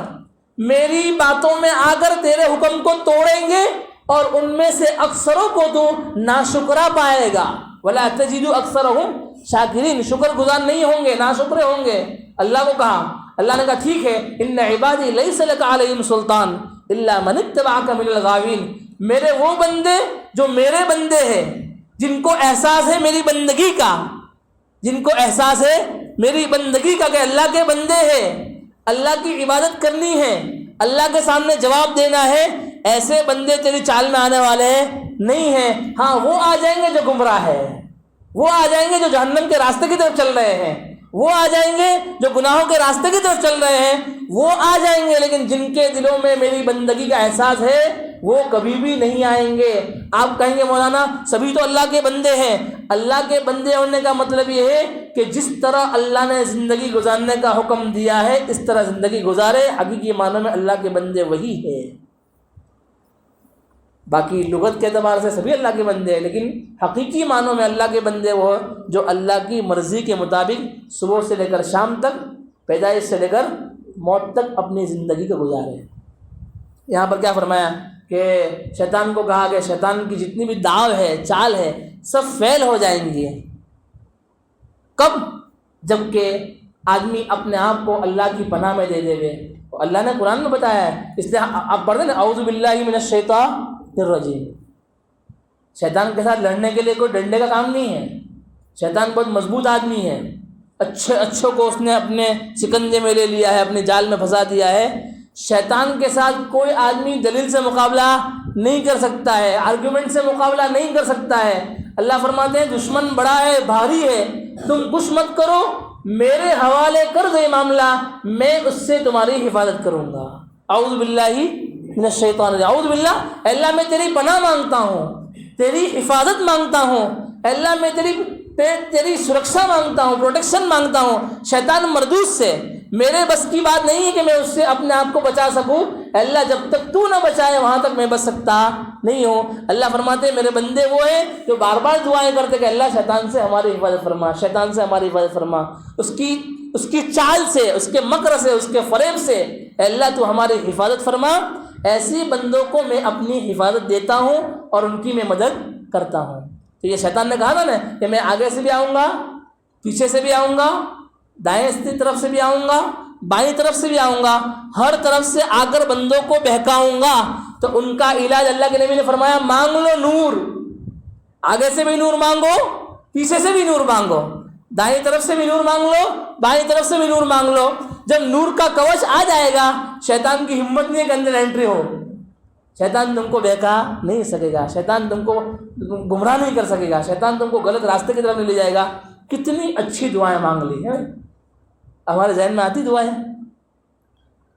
میری باتوں میں آ کر تیرے حکم کو توڑیں گے، اور ان میں سے اکثروں کو تو ناشکرا پائے گا. ولا تجد اکثرہم شاکرین، شکر گزار نہیں ہوں گے، ناشکرے ہوں گے. اللہ کو کہا، اللہ نے کہا ٹھیک ہے. ان عبادی لیس لک علیہم سلطان الا من اتبعک من الغاوین. میرے وہ بندے جو میرے بندے ہیں، جن کو احساس ہے میری بندگی کا، جن کو احساس ہے میری بندگی کا کہ اللہ کے بندے ہیں، اللہ کی عبادت کرنی ہے، اللہ کے سامنے جواب دینا ہے، ایسے بندے تیری چال میں آنے والے نہیں ہیں. ہاں وہ آ جائیں گے جو گمراہ ہے، وہ آ جائیں گے جو جہنم کے راستے کی طرف چل رہے ہیں، وہ آ جائیں گے جو گناہوں کے راستے کی طرف چل رہے ہیں، وہ آ جائیں گے. لیکن جن کے دلوں میں میری بندگی کا احساس ہے وہ کبھی بھی نہیں آئیں گے. آپ کہیں گے مولانا سبھی تو اللہ کے بندے ہیں. اللہ کے بندے ہونے کا مطلب یہ ہے کہ جس طرح اللہ نے زندگی گزارنے کا حکم دیا ہے اس طرح زندگی گزارے. حقیقی معنوں میں اللہ کے بندے وہی ہیں. باقی لغت کے اعتبار سے سبھی اللہ کے بندے ہیں، لیکن حقیقی معنوں میں اللہ کے بندے وہ جو اللہ کی مرضی کے مطابق صبح سے لے کر شام تک، پیدائش سے لے کر موت تک اپنی زندگی کو گزارے. یہاں پر کیا فرمایا کہ شیطان کو کہا کہ شیطان کی جتنی بھی داو ہے، چال ہے، سب فیل ہو جائیں گی. کب؟ جب کہ آدمی اپنے آپ کو اللہ کی پناہ میں دے دے گے. اللہ نے قرآن میں بتایا ہے، اس لیے آپ پڑھ دیں نا اعوذ باللہ من الشیطان الرجیم. شیطان کے ساتھ لڑنے کے لیے کوئی ڈنڈے کا کام نہیں ہے. شیطان بہت مضبوط آدمی ہے، اچھوں کو اس نے اپنے سکندے میں لے لیا ہے، اپنے جال میں پھنسا دیا ہے. شیطان کے ساتھ کوئی آدمی دلیل سے مقابلہ نہیں کر سکتا ہے، آرگومنٹ سے مقابلہ نہیں کر سکتا ہے. اللہ فرماتے ہیں دشمن بڑا ہے، بھاری ہے، تم کچھ مت کرو، میرے حوالے کر دو یہ معاملہ، میں اس سے تمہاری حفاظت کروں گا. اعوذ باللہ من الشیطان الرجیم. اعوذ باللہ، اللہ میں تیری پناہ مانگتا ہوں، تیری حفاظت مانگتا ہوں. اللہ میں تیری سرکشا مانگتا ہوں، پروٹیکشن مانگتا ہوں شیطان مردود سے. میرے بس کی بات نہیں ہے کہ میں اس سے اپنے آپ کو بچا سکوں. اللہ جب تک تو نہ بچائے وہاں تک میں بچ سکتا نہیں ہوں. اللہ فرماتے ہیں میرے بندے وہ ہیں جو بار بار دعائیں کرتے کہ اللہ شیطان سے ہماری حفاظت فرما، شیطان سے ہماری حفاظت فرما، اس کی چال سے، اس کے مکر سے، اس کے فریب سے اے اللہ تو ہماری حفاظت فرما. ایسی بندوں کو میں اپنی حفاظت دیتا ہوں اور ان کی میں مدد کرتا ہوں. تو یہ شیطان نے کہا تھا نا کہ میں آگے سے بھی آؤں گا، پیچھے سے بھی آؤں گا، دائیں طرف سے بھی آؤں گا، بائیں طرف سے بھی آؤں گا، ہر طرف سے آ کر بندوں کو بہکاؤں گا. تو ان کا علاج اللہ کے نبی نے فرمایا مانگ لو نور. آگے سے بھی نور مانگو، پیچھے سے بھی نور مانگو، دائیں طرف سے بھی نور مانگ لو، بائیں طرف سے بھی نور مانگ لو. جب نور کا کوچ آ جائے گا شیطان کی ہمت نہیں ہے کہ اندر انٹری ہو. شیطان تم کو بہکا نہیں سکے گا، شیطان تم کو گمراہ نہیں کر سکے گا، شیطان تم کو غلط راستے کی طرف نہیں لے جائے گا. کتنی اچھی دعائیں مانگ لی ہیں، ہمارے ذہن میں آتی دعائیں.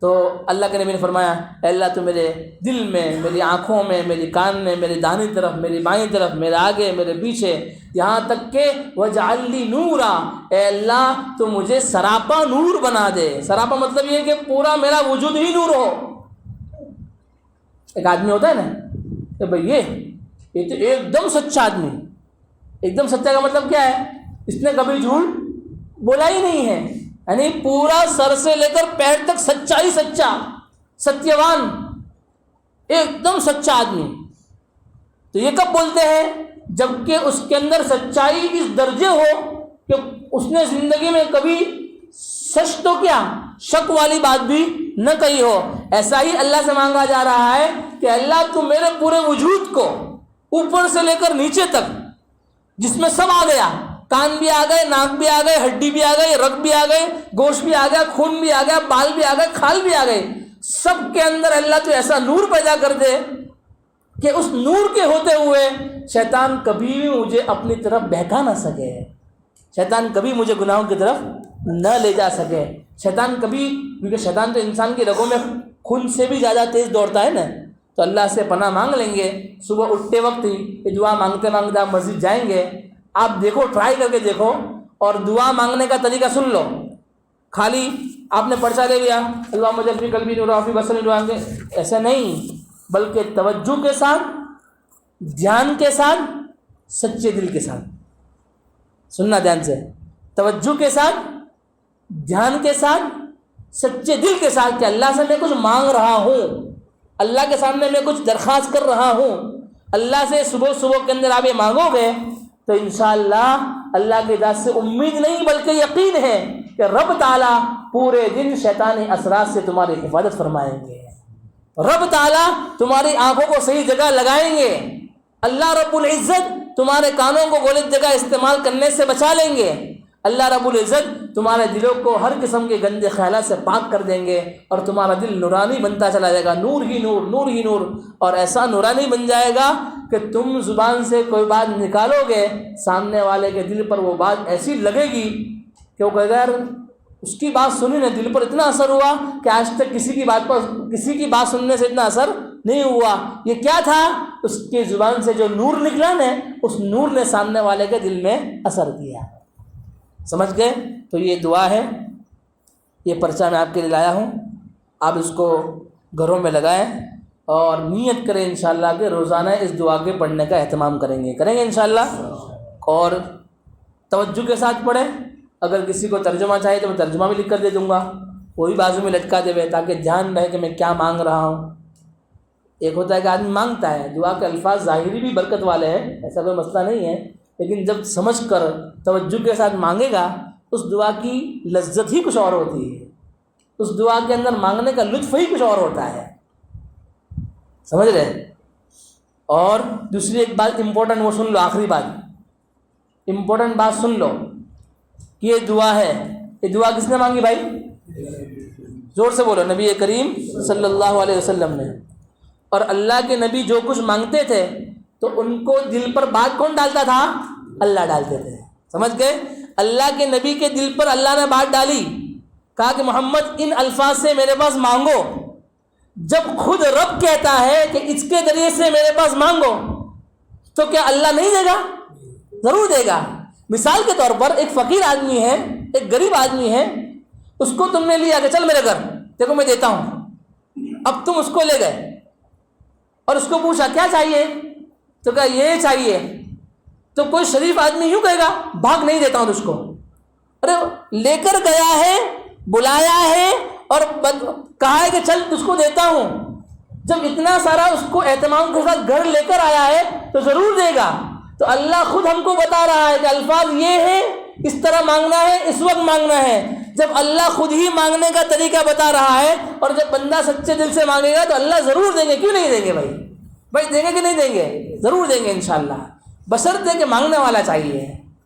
تو اللہ کے نبی نے فرمایا اے اللہ تو میرے دل میں، میری آنکھوں میں، میری کان میں، میری داہنی طرف، میری بائیں طرف، میرے آگے، میرے پیچھے، یہاں تک کہ وَاجْعَلْ لِي نُورًا، اے اللہ تو مجھے سراپا نور بنا دے۔ سراپا مطلب یہ کہ پورا میرا وجود ہی نور ہو۔ ایک آدمی ہوتا ہے نا کہ بھئی یہ تو ایک دم سچا آدمی، ایک دم سچا کا مطلب کیا ہے؟ اس نے کبھی جھوٹ بولا ہی نہیں ہے، یعنی پورا سر سے لے کر پیر تک سچا ہی سچا، ستیوان، ایک دم سچا آدمی۔ تو یہ کب بولتے ہیں؟ جبکہ اس کے اندر سچائی اس درجے ہو کہ اس نے زندگی میں کبھی سچ تو کیا، شک والی بات بھی نہ کہی ہو۔ ایسا ہی اللہ سے مانگا جا رہا ہے کہ اللہ تو میرے پورے وجود کو اوپر سے لے کر نیچے تک، جس میں سب آ گیا، کان بھی آ گئے، ناک بھی آ گئے، ہڈی بھی آ گئی، رگ بھی آ گئے، گوشت بھی آ گیا، خون بھی آ گیا، بال بھی آ گئے، کھال بھی آ گئے، سب کے اندر اللہ تو ایسا نور پیدا کر دے کہ اس نور کے ہوتے ہوئے شیطان کبھی بھی مجھے اپنی طرف بہکا نہ سکے، شیطان کبھی مجھے گناہوں کی طرف نہ لے جا سکے، شیطان کبھی، کیونکہ شیطان تو انسان کی رگوں میں خون سے بھی زیادہ تیز دوڑتا ہے نا، تو اللہ سے پناہ مانگ لیں گے۔ صبح اٹھتے وقت ہی یہ دعا مانگتے مانگتے آپ مسجد جائیں گے، آپ دیکھو، ٹرائی کر کے دیکھو، اور دعا مانگنے کا طریقہ سن لو۔ خالی آپ نے پرچہ لے لیا اللہم اجعل فی قلبی نورا وفی بصری نورا، ایسا نہیں، بلکہ توجہ کے ساتھ، دھیان کے ساتھ، سچے دل کے ساتھ سننا، دھیان سے، توجہ کے ساتھ، دھیان کے ساتھ، سچے دل کے ساتھ کہ اللہ سے میں کچھ مانگ رہا ہوں، اللہ کے سامنے میں کچھ درخواست کر رہا ہوں۔ اللہ سے صبح صبح کے اندر آپ یہ مانگو گے تو انشاءاللہ اللہ کی ذات سے امید نہیں بلکہ یقین ہے کہ رب تعالیٰ پورے دن شیطانی اثرات سے تمہاری حفاظت فرمائیں گے، رب تعالیٰ تمہاری آنکھوں کو صحیح جگہ لگائیں گے، اللہ رب العزت تمہارے کانوں کو غلط جگہ استعمال کرنے سے بچا لیں گے، اللہ رب العزت تمہارے دلوں کو ہر قسم کے گندے خیالات سے پاک کر دیں گے، اور تمہارا دل نورانی بنتا چلا جائے گا، نور ہی نور، نور ہی نور، اور ایسا نورانی بن جائے گا کہ تم زبان سے کوئی بات نکالو گے، سامنے والے کے دل پر وہ بات ایسی لگے گی کہ وہ اگر اس کی بات سنی نا، دل پر اتنا اثر ہوا کہ آج تک کسی کی بات سننے سے اتنا اثر نہیں ہوا۔ یہ کیا تھا؟ اس کی زبان سے جو نور نکلا نا، اس نور نے سامنے والے کے دل میں اثر کیا۔ سمجھ گئے؟ تو یہ دعا ہے، یہ پرچہ میں آپ کے لیے لایا ہوں، آپ اس کو گھروں میں لگائیں اور نیت کریں انشاءاللہ کہ روزانہ اس دعا کے پڑھنے کا اہتمام کریں گے انشاءاللہ، اور توجہ کے ساتھ پڑھیں۔ اگر کسی کو ترجمہ چاہیے تو میں ترجمہ بھی لکھ کر دے دوں گا، وہی بازو میں لٹکا دے تاکہ دھیان رہے کہ میں کیا مانگ رہا ہوں۔ ایک ہوتا ہے کہ آدمی مانگتا ہے، دعا کے الفاظ ظاہری بھی برکت والے ہیں، ایسا کوئی مسئلہ نہیں ہے، لیکن جب سمجھ کر توجہ کے ساتھ مانگے گا اس دعا کی لذت ہی کچھ اور ہوتی ہے، اس دعا کے اندر مانگنے کا لطف ہی کچھ اور ہوتا ہے، سمجھ رہے؟ اور دوسری ایک بات امپورٹنٹ وہ سن لو، آخری بات امپورٹنٹ بات سن لو کہ یہ دعا ہے، یہ دعا کس نے مانگی بھائی؟ زور سے بولو، نبی کریم صلی اللہ علیہ وسلم نے۔ اور اللہ کے نبی جو کچھ مانگتے تھے تو ان کو دل پر بات کون ڈالتا تھا؟ اللہ ڈالتے تھے، سمجھ گئے؟ اللہ کے نبی کے دل پر اللہ نے بات ڈالی، کہا کہ محمد ان الفاظ سے میرے پاس مانگو۔ جب خود رب کہتا ہے کہ اس کے ذریعے سے میرے پاس مانگو تو کیا اللہ نہیں دے گا؟ ضرور دے گا۔ مثال کے طور پر ایک فقیر آدمی ہے، ایک غریب آدمی ہے، اس کو تم نے لیا کہ چل میرے گھر دیکھو میں دیتا ہوں، اب تم اس کو لے گئے اور اس کو پوچھا کیا چاہیے تو کہا یہ چاہیے، تو کوئی شریف آدمی یوں کہے گا بھاگ نہیں دیتا ہوں اس کو، ارے لے کر گیا ہے، بلایا ہے اور کہا ہے کہ چل اس کو دیتا ہوں، جب اتنا سارا اس کو اہتمام کے ساتھ گھر لے کر آیا ہے تو ضرور دے گا۔ تو اللہ خود ہم کو بتا رہا ہے کہ الفاظ یہ ہے، اس طرح مانگنا ہے، اس وقت مانگنا ہے۔ جب اللہ خود ہی مانگنے کا طریقہ بتا رہا ہے اور جب بندہ سچے دل سے مانگے گا تو اللہ ضرور دیں گے، کیوں نہیں دیں گے بھائی دیں گے کہ نہیں دیں گے؟ ضرور دیں گے انشاءاللہ، بشرطے کہ مانگنے والا چاہیے،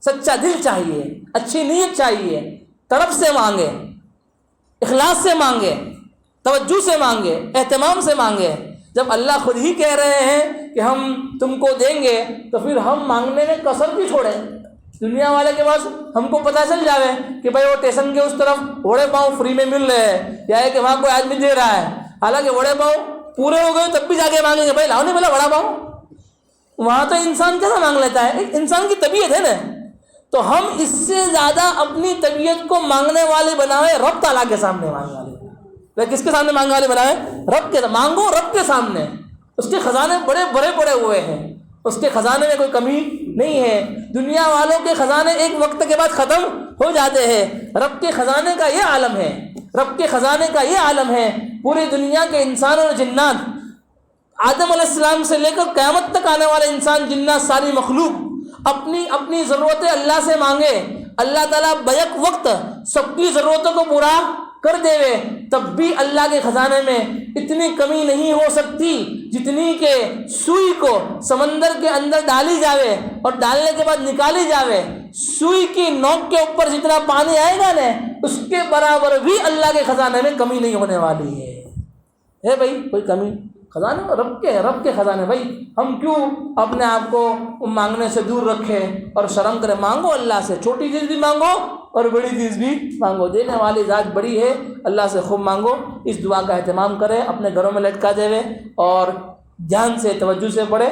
سچا دل چاہیے، اچھی نیت چاہیے، طرف سے مانگے، اخلاص سے مانگے، توجہ سے مانگے، اہتمام سے مانگے۔ جب اللہ خود ہی کہہ رہے ہیں کہ ہم تم کو دیں گے تو پھر ہم مانگنے میں کسر بھی چھوڑیں، دنیا والے کے پاس ہم کو پتہ چل جاوے کہ بھائی وہ اسٹیشن کے اس طرف وڑے پاؤں فری میں مل رہے ہیں، یا ہے کہ وہاں کوئی آدمی دے رہا ہے، حالانکہ وڑے پاؤں پورے ہو گئے تب بھی جا کے مانگیں گے بھائی لاؤ نہیں بولا وڑا پاؤں. وہاں تو انسان کیسا مانگ لیتا ہے، ایک انسان کی طبیعت ہے نا. تو ہم اس سے زیادہ اپنی طبیعت کو مانگنے والے بناوے رب تعالیٰ کے سامنے مانگنے والے. کس کے سامنے مانگنے والے بناوے؟ رب کے. مانگو رب کے سامنے. اس کے خزانے بڑے بڑے بڑے ہوئے ہیں، اس کے خزانے میں کوئی کمی نہیں ہے. دنیا والوں کے خزانے ایک وقت کے بعد ختم ہو جاتے ہیں، رب کے خزانے کا یہ عالم ہے. رب کے خزانے کا یہ عالم ہے. پوری دنیا کے انسان اور جنات، آدم علیہ السلام سے لے کر قیامت تک آنے والے انسان جنات، ساری مخلوق اپنی اپنی ضرورتیں اللہ سے مانگے، اللہ تعالیٰ بیک وقت سب کی ضرورتوں کو پورا کر دے وے، تب بھی اللہ کے خزانے میں اتنی کمی نہیں ہو سکتی جتنی کہ سوئی کو سمندر کے اندر ڈالی جاوے اور ڈالنے کے بعد نکالی جاوے، سوئی کی نوک کے اوپر جتنا پانی آئے گا نا اس کے برابر بھی اللہ کے خزانے میں کمی نہیں ہونے والی ہے بھائی. کوئی کمی خزانے رب کے خزانے. بھائی ہم کیوں اپنے آپ کو مانگنے سے دور رکھیں اور شرم کریں؟ مانگو اللہ سے، چھوٹی چیز بھی مانگو اور بڑی چیز بھی مانگو. دینے والی ذات بڑی ہے، اللہ سے خوب مانگو. اس دعا کا اہتمام کریں، اپنے گھروں میں لٹکا دے اور دھیان سے توجہ سے پڑھے،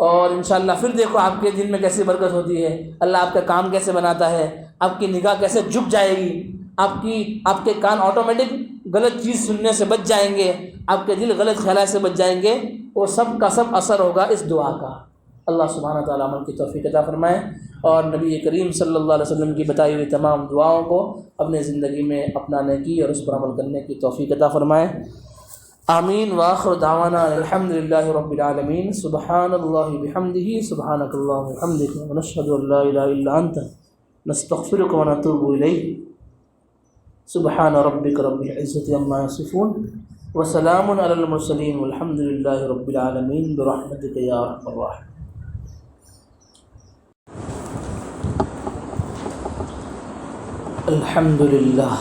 اور انشاءاللہ پھر دیکھو آپ کے دن میں کیسی برکت ہوتی ہے. اللہ آپ کا کام کیسے بناتا ہے، آپ کی نگاہ کیسے جھک جائے گی، آپ کے کان آٹومیٹک غلط چیز سننے سے بچ جائیں گے، آپ کے دل غلط خیالات سے بچ جائیں گے. وہ سب کا سب اثر ہوگا اس دعا کا. اللہ سبحانہ تعالیٰ عمل کی توفیق عطا فرمائے، اور نبی کریم صلی اللہ علیہ وسلم کی بتائی ہوئی تمام دعاؤں کو اپنے زندگی میں اپنانے کی اور اس پر عمل کرنے کی توفیق عطا فرمائے. آمین. وآخر دعوانا الحمدللہ رب العالمین. سبحان اللہ بحمدہ، سبحانک اللہم وبحمدک، ونشہد ان لا الہ الا انت، نستغفرک ونتوب الیک. سبحان ربک رب العزت عما یصفون، وسلام علی المرسلین، والحمد للہ رب العالمین، برحمتک یا ارحم الراحمین. الحمد للہ.